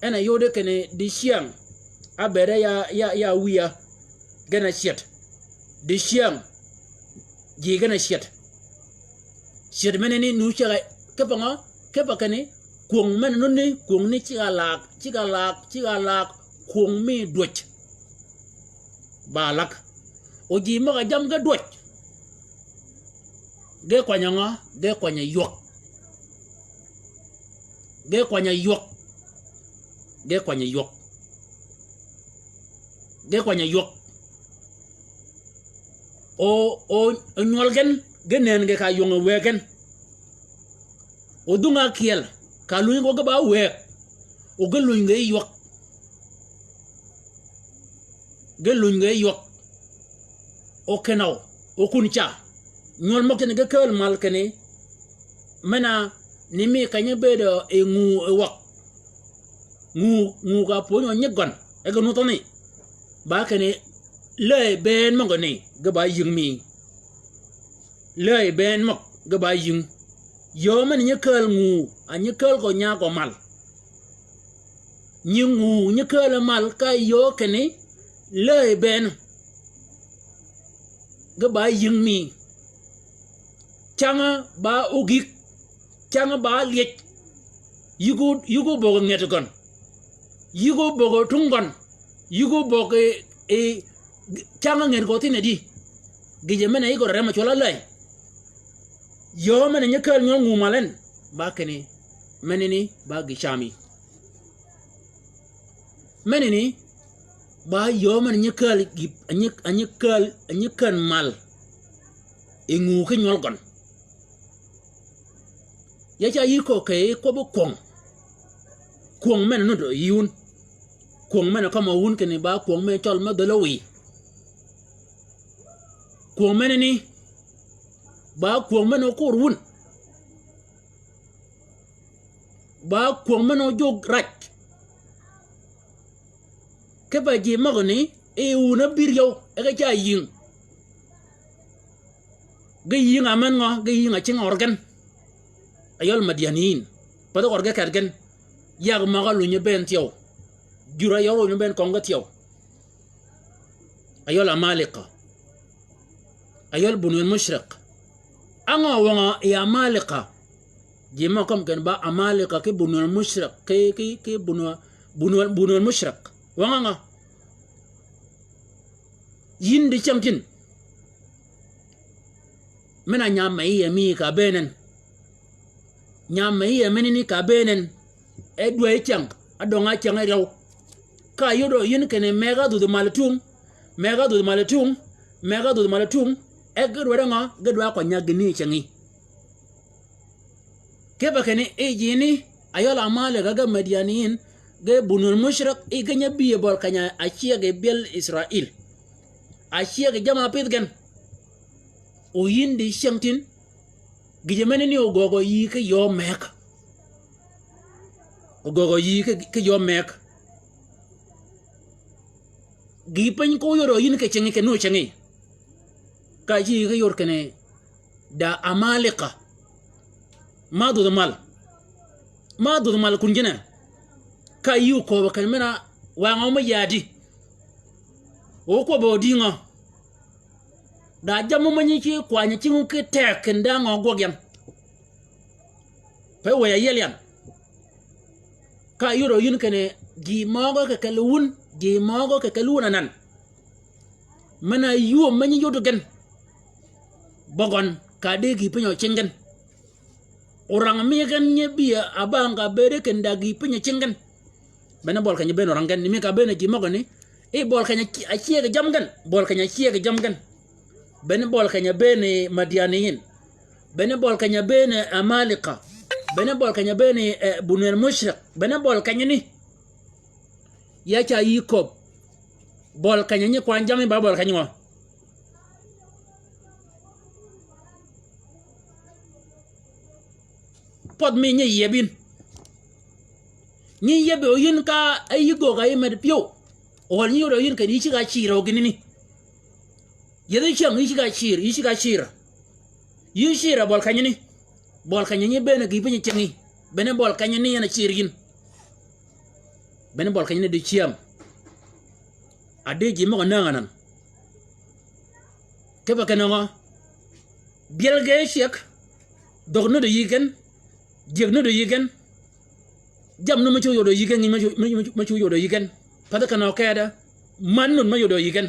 ena yode kene di siang abere ya wiya gana shit di siang ji gana shit menini nu chiga kepa kene kuong men nuni kuong ni chiga lak kuong mi duch balak oji maga jam ga duch ge kwanya nga ge kwanya yok o nyolgen genen ge ka yonga wegen o dunga kiel ka luñ ko ba wek o ge luñ ngay yok o kenaw o kuncha nyol mo ken ge kel mal kene mena ni mi kanya bedo e ngu e wak ngu ka po nyo nyegon e go no toni ba kene le ben mo ngoni ge ba ying mi le ben mo ge ba ying yo man nyekel ngu a nyekel ko nya ko mal nyingu nyikala mal ka yo kene le ben ga ba yin mi changa ba ugik changa ba liet yugo bogo ngetagon yugo bogo tungon yugo bogo changa nget ko tinedi gije mena igor rema chola lay yo mena nyakal nyongu malen ba kene menini ba gishami menini ba yo mena nyakal gip anyakal mal ingu ke nyolgon ya cha yiko ke ko bo kwong mena no do yun kwong mena kama wun kene ba kwong me chol ma dolowi kwong mena ni ba kwong mena ko wun ba kwong mena jog rach ke ba ji magoni e una bir yow e ga cha yin ga yin aman ngo ga yin a ching organ ayol madianin pada orga kargan yag magalu nye ben tiyaw jura yaw nye ben konga tiyaw ayol amalika ayol bunul mushriq anga wanga ya amalika jima kom kan ba amalika ke bunul mushriq ke bunul mushriq wanga nga yindi chamkin mena nyama iya mi ka benen nyama iya menini ka benen edwe chang adonga chang rew ka yodo yin kene mega du malatung egro nga gedwa ko nyagni changi keba kene ejini ayola male ga madianin ge bunul mushrik e ganya biye bol kanya achia ge bel Israel achia ge jama pitgan o yindi shantin gije menini ogogo yi ke yo mek ogogo yi ke yo mek gi pen ko yoro yin ke chengi ke no chengi ka ji ke yor kene da amalika madu mal kunjina ka yu ko kan mena wa ngoma yadi o ko bodinga da jamu manyi ki kwanya kingu ke tek nda ngo gyan pe waya yelian ka yoro yin kene gi mogo ke kalun nan mana yu manyi yodo gen bogon ka de gi penyo chengen orang mi gan nye biya abanga bere ken da gi penyo chengen bena bol kanya ben orang gan ni mi ka bena gi mogo ni e bol kanya achie ga jamgan bene bol kanya bene madianiyin bene bol kanya bene amalika bene bol kanya bene bunul mushriq bene bol kanya ni ya cha yikob bol kanya ni kwan jami ba bol kanya ngo pod mi ni yebin ni yebe o yin ka ayigo ga yimed pio o ni yoro yin ka ni chi ga chiro ginini yede chang ishi ga shir yishira bol kanyani bena gi penye changi bene bol kanyani yana chirin bene bol kanyani de chiam ade ji mo nanganan ke ba kananga bielge shek dogno de yigen jegno de yigen jamno ma yodo yigen ni ma yodo yigen pada kana kada mannun ma yodo yigen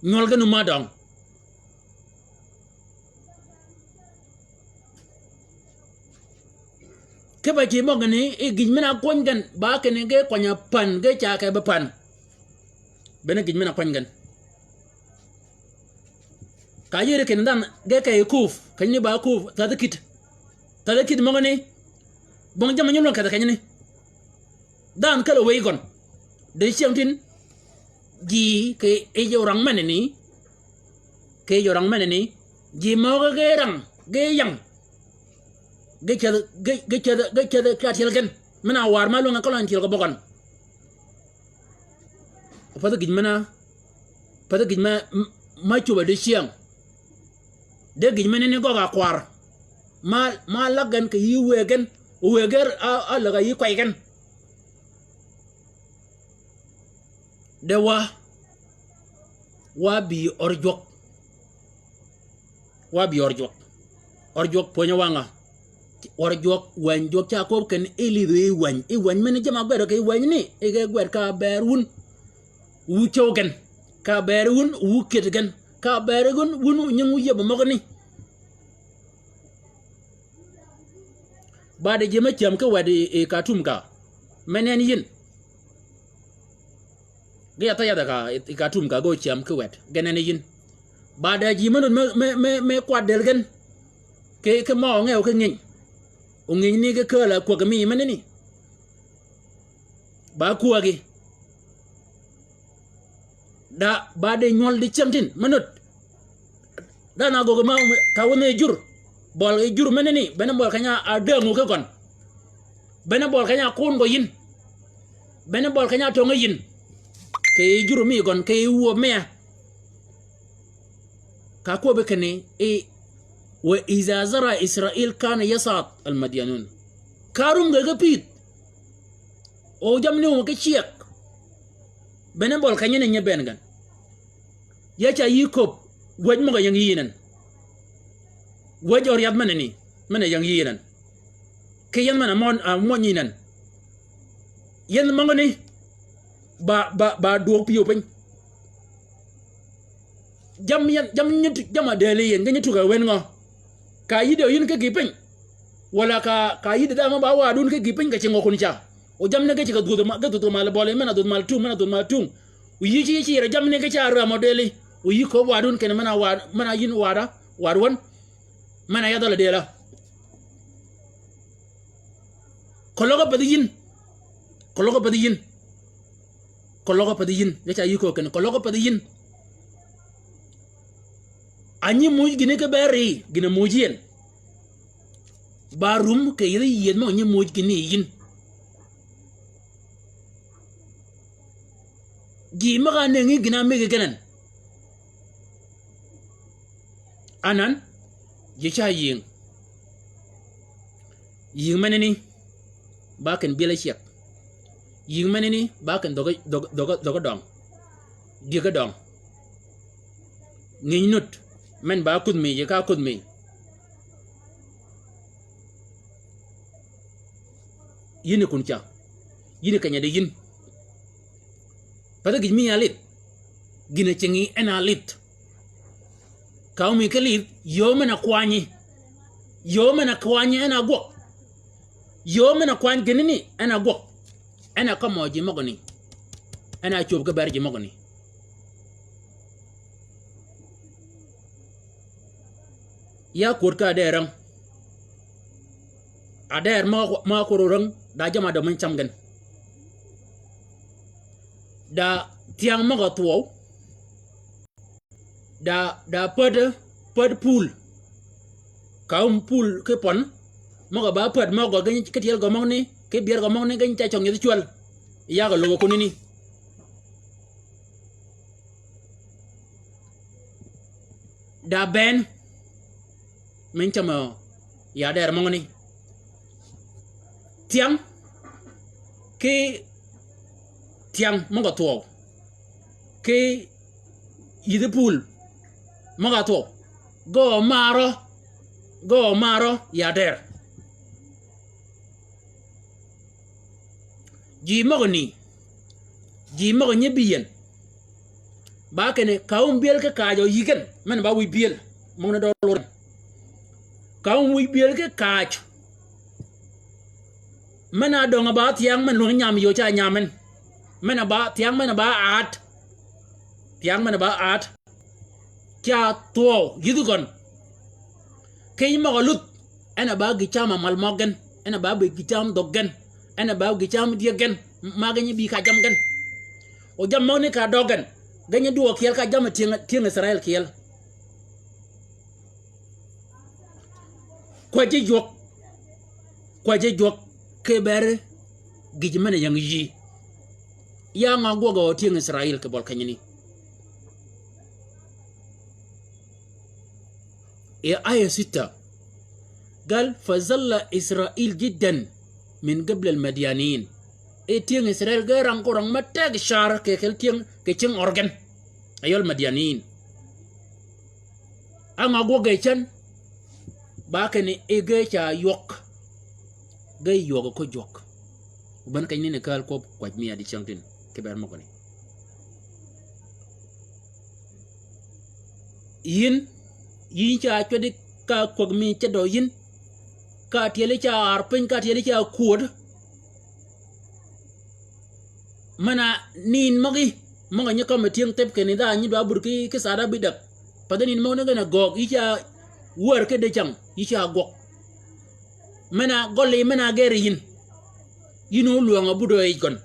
nyol ganu madong ke ba ji mo gani e gijmena kongan ba ke ne ge konya pan ge cha ke ba pan bena gijmena kongan ka yere ken dan ge ke kuf kan ni ba kuf tadakit mo gani bon jama nyol ka da kan ni dan kala we gon de chamtin ji ke yorang maneni ji mo ge rang ge yang ge chada ka tilgen mana war malu nga kolon til go bogon pada gijma ma chuba de siang de gijma ne go ga kwar ma lagan ke yi wegen weger a laga yi kwaigen dewa wabi orjok ponya wanga orjok wanjok cha ko ken ili wan men jama bero ke wan ni e ge gwer ka berun wu chogen ka berun wu ketgen ka berun wunu nyangu yeba mogni bade jema cham ka wadi e katum ka menen yin ge ta yada ka e katum ka go cham ka wet genen yin bade jima non me kwadel gen ke mo ngeo ke ngin ungin ni ke kala ko ga mi meneni ba kuagi da bade nyol di chamtin manut da na go ma ka wone jur bol e jur meneni bena bol kanya ade mu ke kon bena bol kanya kun go yin bena bol kanya to ngayin ke jur mi kon ke wo me ka ko be kene e wa iza zara israel kana yasat al madyanun karum ga gapit o jamni mo ke chiek bena bol kanya ne ben gan ya cha yikop waj mo ga yang yinan waj or yad manani mana yang yinan ke yan mana mon yinan yan mangoni ba do piyo pen jam nyit jama dele yen ga nyitu ga wen ngo ka yide yin ke gipen wala ka yide da ma ba wa dun ke gipen ga chingo kun cha o jam ne ga ci ga do ma le bole mana do mal tu uyi ci ra jam ne ga cha ra modeli uyi ko wa dun ken mana yin wada warwon mana ya dala dela kologo padiyin ya cha yi ko ken kologo padiyin anyi muj gine ke beri gine mujien barum ke yiri yen mo anyi muj gine yin gi maga ne ngi gina mege genen anan je cha yin maneni baken bela shek yin maneni baken doga dong diga dong ngi nut men ba kud mi je ka kud mi yini kun cha yini kanya de yin pada gimi alit gina chengi enalit kaumi kelit yo mena kwani ena go yo mena kwan genini ena go ena kamoji mogoni ena chob ga barji mogoni ya kurka derang ader ma kororang da jama da mun chamgan da tiang maga tuo da pod pool kaum pool ke pon maga ba pod maga gani ke tiel go mongni ke bier go mongni gani ta chong ni chual ya ga logo kunini da ben men chama ya der mongni tiang ke tiang maga tuo ke yide pool maga tuo go maro ya der ji magni biyen ba kene kaum biel ke kajo yigen men ba wi biel mongna do lor kaum wi biel ke kaj mena donga ba tiang men lo nyam yo cha nyamen mena ba tiang mena ba at cha tuo yidu gon kay magalut ana ba gichama malmogen ana ba gicham doggen ana ba gicham diegen magani bi ka jam gan o jam mawni ka dogan ganya duo kiel ka jam tieng Israel kiel kwaje jok ke bere gijmane yang yi ya nga goga o tieng Israel ke bol kanyini يا آية 6 قال فظل إسرائيل جدا من قبل المديانين e tieng Israel ge rang ko rang mateg shar ke kel tieng ke ching organ ayol Madianin anga go ge chen ba ke ni e ge cha yok ge yogo ko jok ban kay ni ne kal ko kwaj mi adi changtin ke ber mo ko ni yin cha chodi ka kwag mi cha do yin ka tiele cha arpen ka tiele cha kuod mana nin magi maga nya kam tieng tep ke ni da ni ba burki ke sada bidak padanin mo na gana gog icha wor ke de chang icha gog mana golle mana gere yin yinu luanga budo e kon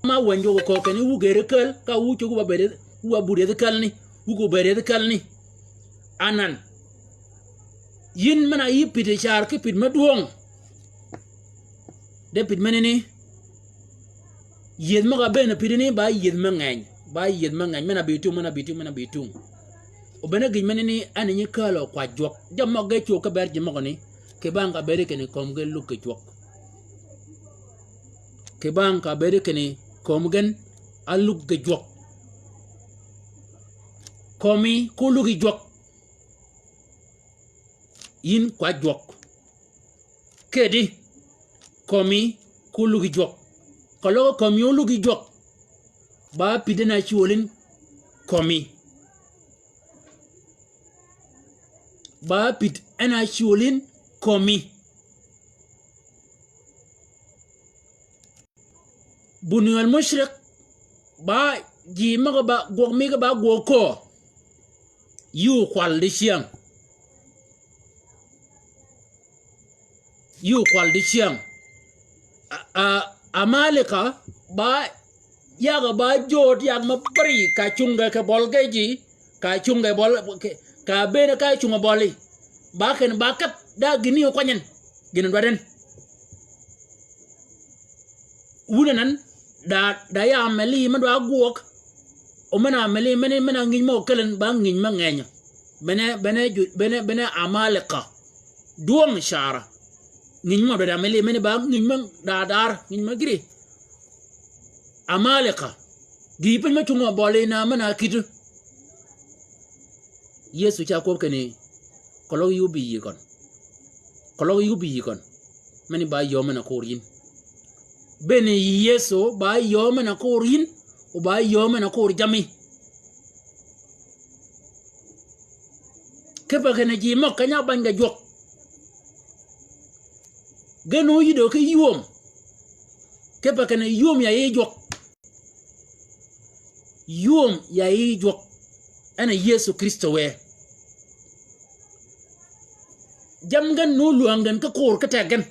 ma wanjo ko ke ni wugere kel ka wucho ko babere wa bude de kal ni wugo bere de kal ni anan yin mana yipite char ke pit maduong de pit menene yed maga bena pidini ba yed mangany mana bitung obena gi menene anini kalo kwa jok jamma ge chu ka ber jimo ni ke banga bere ke ni komge lukke jok ke banga bere ke ni komgen aluk ge jok komi kulugi jok yin kwa jok kedi komi kulugi jok kalau komi ulugi jok ba pidena chiolin komi ba pid ana chiolin komi bunul mushrik ba ji maga ba gogmi ga ba goko yu kwal di chiang amalika ba yaga ba jot yag ma bari ka chunga ke bol geji ka chunga bol ka bena ka chunga boli ba ken ba kat da gini ko nyen ginen waden wunanan da ya meli ma do guok o mana meli mena ngin mo kelen ba ngin ma ngenya bene amalika duong shara ngin mo da meli mene ba ngin ma dar ngin ma giri amalika gi pen ma chunga bole na mana kitu yesu cha ko kene kolo yubi yikon mani ba yo mana korin bene yesu ba yo mana korin o ba yo mana kor jami kepa kene ji mo kanya banga jok geno yido ke yom kepa kene yom ya jok ana yesu kristo we jamgan no luangan ka kor ka tagan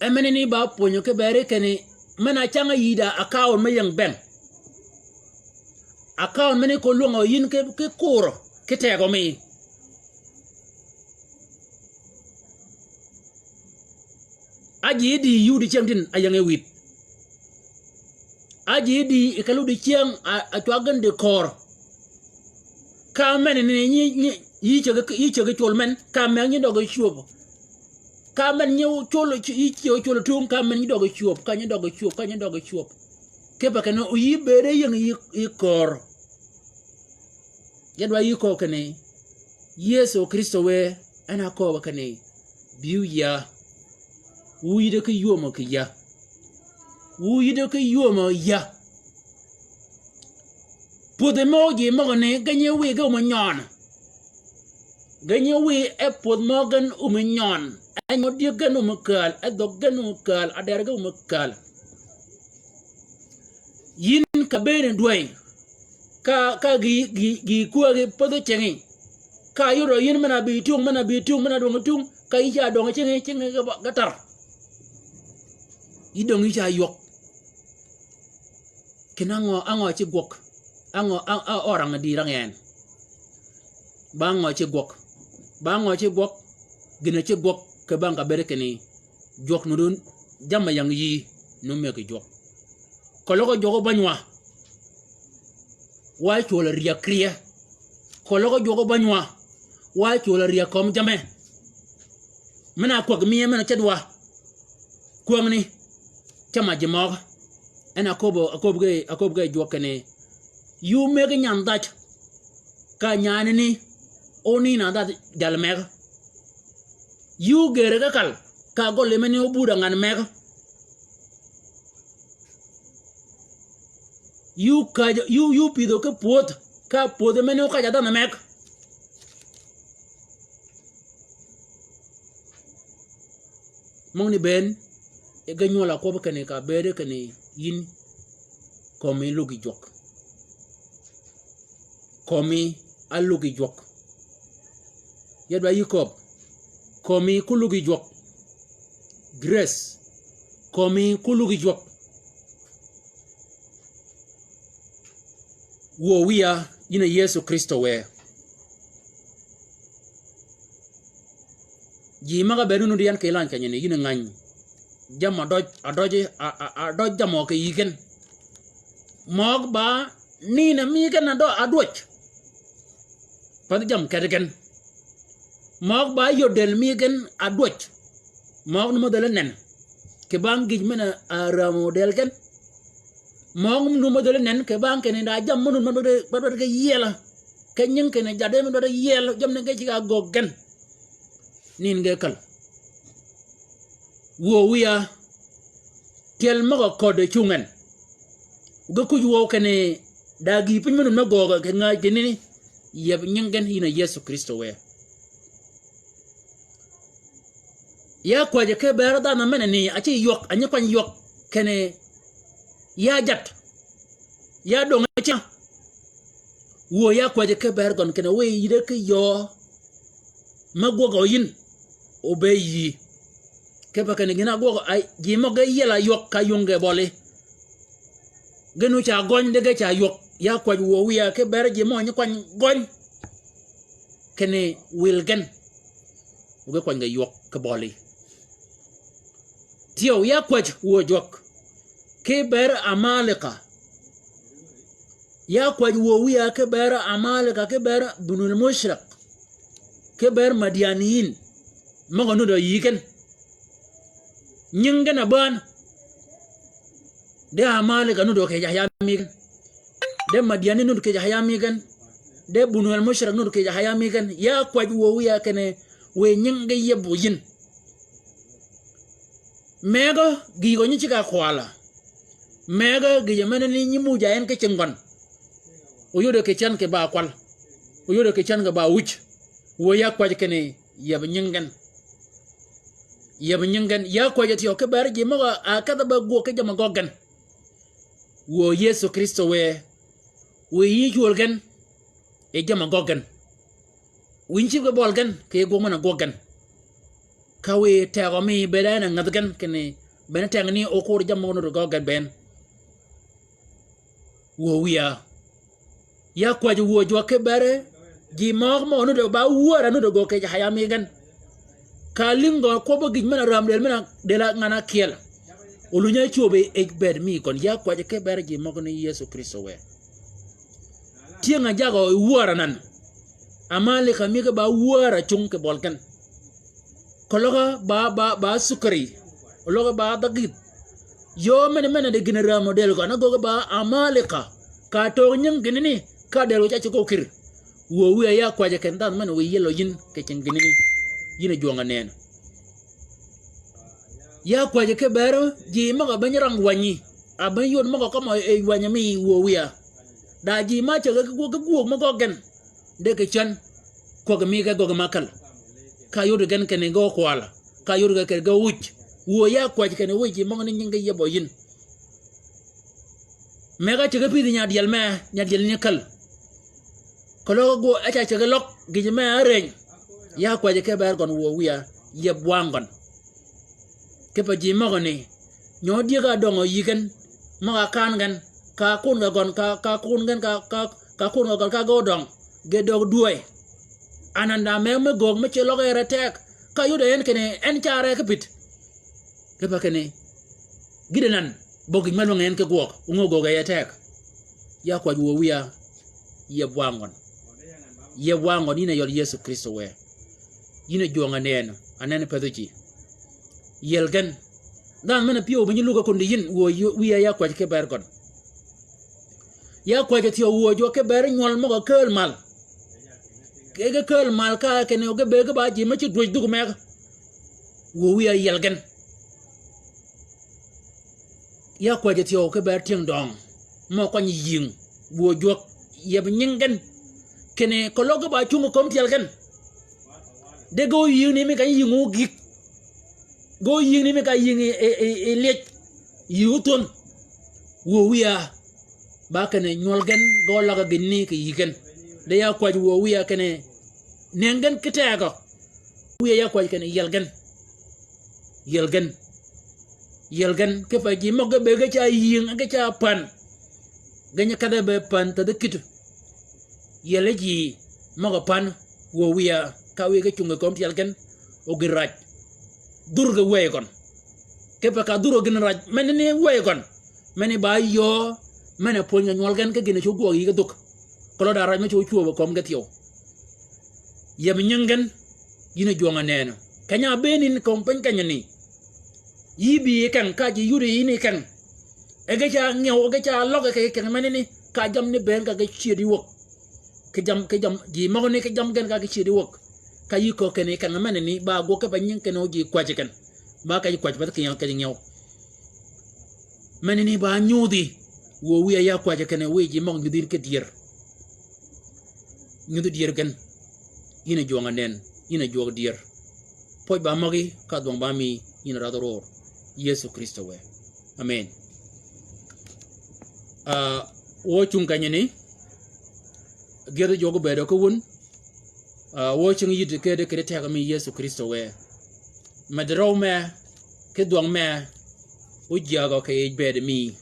emenini ba ponyo ke bere kene mana changa yida account mayang ben account mene ko luango yin ke kor ke tego mi aji di yudi chamtin ayange wit aji di ikalu di chiang a chwagan de kor ka men ni yi choge cholmen ka men ni dogo chuop ka men ni cholo yi cholo tum ka men ni dogo chuop ka ni dogo chuop ke ba kana uyi bere yang yi kor yadwa yi ko kane yesu kristo we ana ko ba kane biu ya wuyi de ke yomo ke ya wuyi de ke yomo ya pode mogi mogane ganye we ga umanyon ganye we e pod mogan umanyon anyo die gan umakal adog gan umakal adar ga umakal yin ka bene duai ka gi kuwa ge podo chengi ka yoro yin mana bitung mana dongatung ka ija donga chengi ga tar idong ija yok kinango ango chi gok ango orang dirang en bango chi gok gina chi gok ke banga berekeni jok nudun jamma yang yi no me ke jok koloko jogo banywa wa chola ria kriya koloko jogo banywa wa chola ria kom jame mena ko mi mena chadwa ko ngni chama jimo ena akobo jokane yu mega nyam dat ka nyane ni oni na dat dal mega yu gere ga kal ka go le meni obuda ngan mega yu pido ke pot ka pode meni ka jada na mega mong ni ben e ganyola ko ba kane ka bere kane yin komi lugi jok komi alugi jok yadwa yikop komi kulugi jok grace komi kulugi jok wo wia ina Yesu Kristo we ji maga berunu dian kelan kanyene ina ngany jama adoj jamo ke yiken mog ba ni na mi ken adoj pad jam kerken mog ba yodel mi ken adoj mog no model nen ke bang gij mena ara model ken mog no model nen ke bang ken da jam munun man ba ke yela ke nyin ken jade mi do yela jam ne ke ci ga goggen nin nge kal wo wiya kel maga kode chungen ga kuj wo kene dagi pin mun na goga ke nga jenini yeb nyingen hina Yesu Kristo we ya kwaje ke berda na meneni achi yok anya kwan yok kene ya jat ya donga cha wo ya kwaje ke bergon kene we yide ke yo magogo yin obeyi ke pa kene gina gogo ay jimo ga yela yok ka yonge bole genu cha gon de ga cha yok ya kwaje wo wiya ke ber jimo nyi kwan gon kene wilgen uga kwan ga yok ke bole tiyo ya kwaje wo jok ke ber amalika ya kwaje wo wiya ke ber amalika ke ber bunul mushrik ke ber madianiyin mago no do yiken nyinga na ban de amalika no do ke yahya migen de madiani no do ke yahya migen de bunul mushrik no do ke yahya migen ya kwaj wo wiya kene we nyinga yebo yin mega gi go nyi ka kwala mega gi yemene ni nyimu jayen ke chengon oyodo ke chan ke ba kwal oyodo ke chan ga ba wuch wo ya kwaj kene yeb nyingen ya kwaj ti ke bar ji maga akada ba go ke jama gogan wo Yesu Kristo we yi julgan e jama gogan winchi go bolgan ke go mana gogan kawe tago mi bedana ngadgan kene bena tangni o ko jama no gogan ben wo wiya ya kwaj wo jo ke bare ji mog mo no do ba wora no do go ke haya migan kalingo ko bo gij mena ramdel mena de la ngana kiel olunya chobe e bed mi kon ya kwaje ke ber ji mog ni Yesu Kristo we tienga jago wora nan amale khamiga ba wora chung ke bolkan kologa ba sukari ologa ba dagit yo mena de ginera model ko na go ba amale ka to nyang ginini ka delo cha ko kir wo wiya ya kwaje ken dan man we yelo yin ke cengini yina jonga nen ya kwaje ke bero ji maga banyarang wanyi aban yon maga kama e wanya mi wo wiya da ji ma che go mago gen de ke chan ko ga mi ga go makal ka yodo gen ken go kwala ka yodo ga ke go wuch wo ya kwaje ken wo ji maga ni ngi yebo yin mega che ga pidi nya dial ni kal kolo go acha che lok gijme areng ya kwaje ke ber gon wo wiya ye bwangon ke pa ji magone nyo di ga dongo yigen ma kan gan ka kun ga gon ka kun gan ka kun ga gon ka go dong ge dog duwe ananda me gog me che lok era tek ka yude en kene en chare ke pit ke pa kene gidenan bogi malwa en ke go ngo go ga ya tek ya kwaje wo wiya ye bwangon ye wango dina yol Yesu Kristo we yina jonga nen anen pedoji yelgen dan mena pio bunyi luga kundi yin wo wiya ya kwa ke ber kon ya kwa ke tio wo jo ke ber nyol mo ko kel mal ke kel mal ka ke ne o ke be ke ba ji ma ci doj dug me wo wiya yelgen ya kwa ke tio ke ber ting dong mo ko ni yin wo jo yeb nyingen kene ko logo ba chungu kom tielgen de go yin ni mi kan yin o gik go yin ni mi ka yin e lech yuton wo wiya ba kene nyolgen go laga ginni ke yigen de ya kwa wo wiya kene nengen kitego wiya ya kwa kene yelgen ke fa ji mo be ga cha yin ga cha pan ganya kada be pan ta de kitu yeleji mo ga pan wo wiya ka wi ga chunga kom tielgen o giraj durga wegon kepa ka duro gin raj menni wegon meni ba yo mena ponya nyolgen ka gina chugo yi ga duk kolo da raj ma chuo kom ga tiyo yem nyengen yina jonga neno kanya benin kom pen kanya ni yibi kan ka ji yuri yini kan ege cha ngew ege cha loga ke kan menni ka jam ni ben ka ga chidi wok ke jam ji mo ni ke jam gen ka ga chidi wok kayi ko kene kan mane ni ba go ka banyin kene oji kwaje kan ba kayi kwaje ba kan yan kan yaw mane ni ba nyudi wo wiya ya kwaje kene weji mo ngidir ke dier nyudu dier kan yina jonga nen yina jog dier poj ba magi ka don ba mi yina radoro Yesu Kristo we amen wo chung kanyeni gedo jogo bedo ko won watching you to get a tag me Yesu Kristo we madro me ke duang me o jago ke bed mi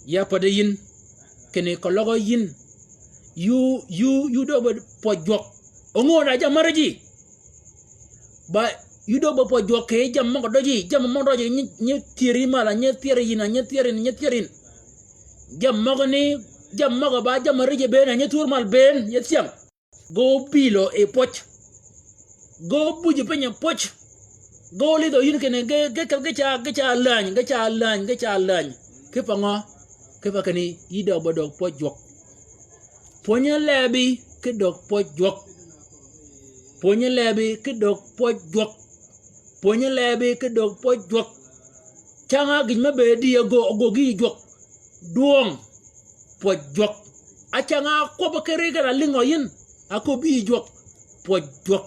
ya pada yin kene ko logo yin you do bo pojok ongo na jamaraji ba you do bo pojok ke jam mo doji jam mo doji ni tiri mala ni tiri yin ni tirin jam mo ni jam mo ba jamaraji be na ni turmal ben yetiam go pilo e poch go buji penya poch go lido yin kene ge cha lan ke pango ke pakani ida bodok pojok ponya lebi ke dok pojok ponya lebi ke dok pojok changa gijma be dia go gi jok duong pojok achanga ko bakere ga lingo yin ako bi jok pojok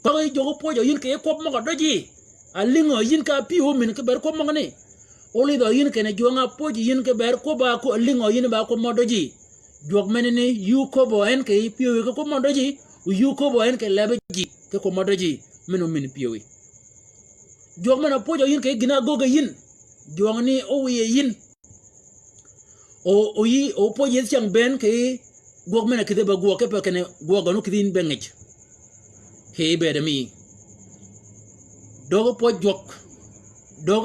ko jogo pojo yin ke ko mo doji alingo yin ka pi ho min ke ber ko mo ngani oli do yin ke ne jonga poji yin ke ber ko ba ko lingo yin ba ko mo doji jok menene yu ko bo en ke pi ho ko mo doji yu ko bo en ke lebeji ke ko mo doji meno min pi ho jok mena pojo yin ke gina goga yin jongni o wi yin o poji chang ben ke gok mena kide ba gok ke pa kene gok ganu kidin bengej he be de mi dogo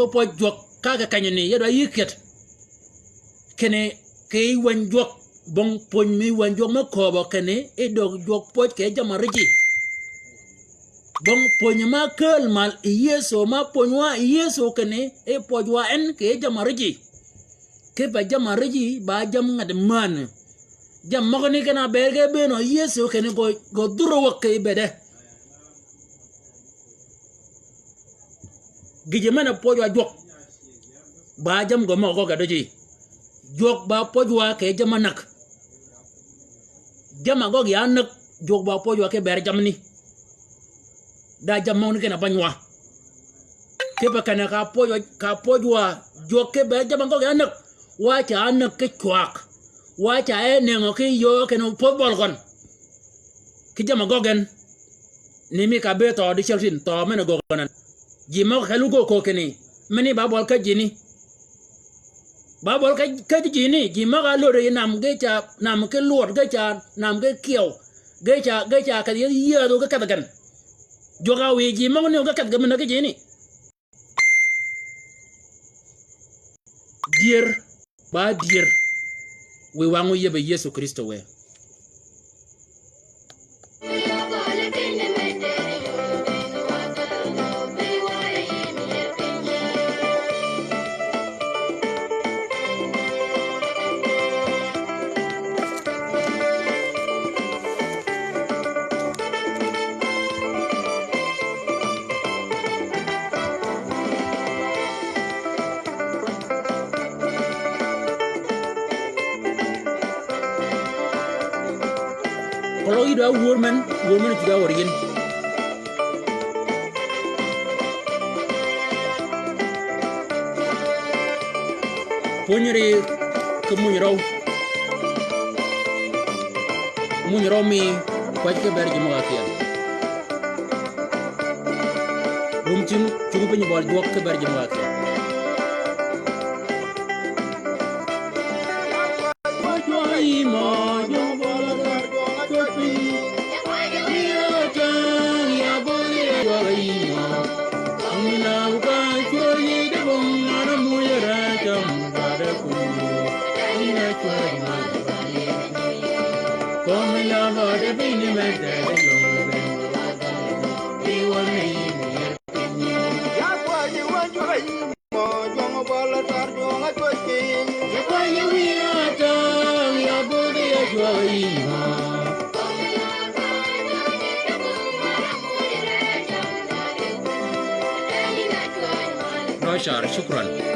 pojok kaga kanyani yado yiket kene ke wan jok bong pon mi wan jok ma ko ba kene e dog jok poj ke jamariji bong pon ma kel mal yeso ma ponwa yeso kene e pojwa en ke jamariji ke ba jamariji ba jam ngad man jam magani kana berge beno yeso kene go duro wakke bede gije mana pojwa jok ba jam go mo ga doji jok ba pojwa ke jamanak jama go ya nak jok ba pojwa ke ber jamni da jam mo ni kana banywa ke ba kana ka pojwa jok ke ber jama go ya nak wa cha nak ke kwak wa cha ne ngo ke yo ke no football kon ki jama go gen ni mi ka be to di Chelsea to mena go nan jima xelu go ko kene meni babol ka jini babol ka jini jima ga lo re nam ge cha nam ke luot ge cha nam ge kieu ge cha ka ye do ka gan joga we jima ne ga kat ga mena ke jini dier we wangu yebe Yesu Kristo we Kalau ida woman juga origin. Punyari ke munyarau mi kuat ke beri jemaah kian. Rumcing cuma penyebal dua ke beri jemaah kian. Syukran.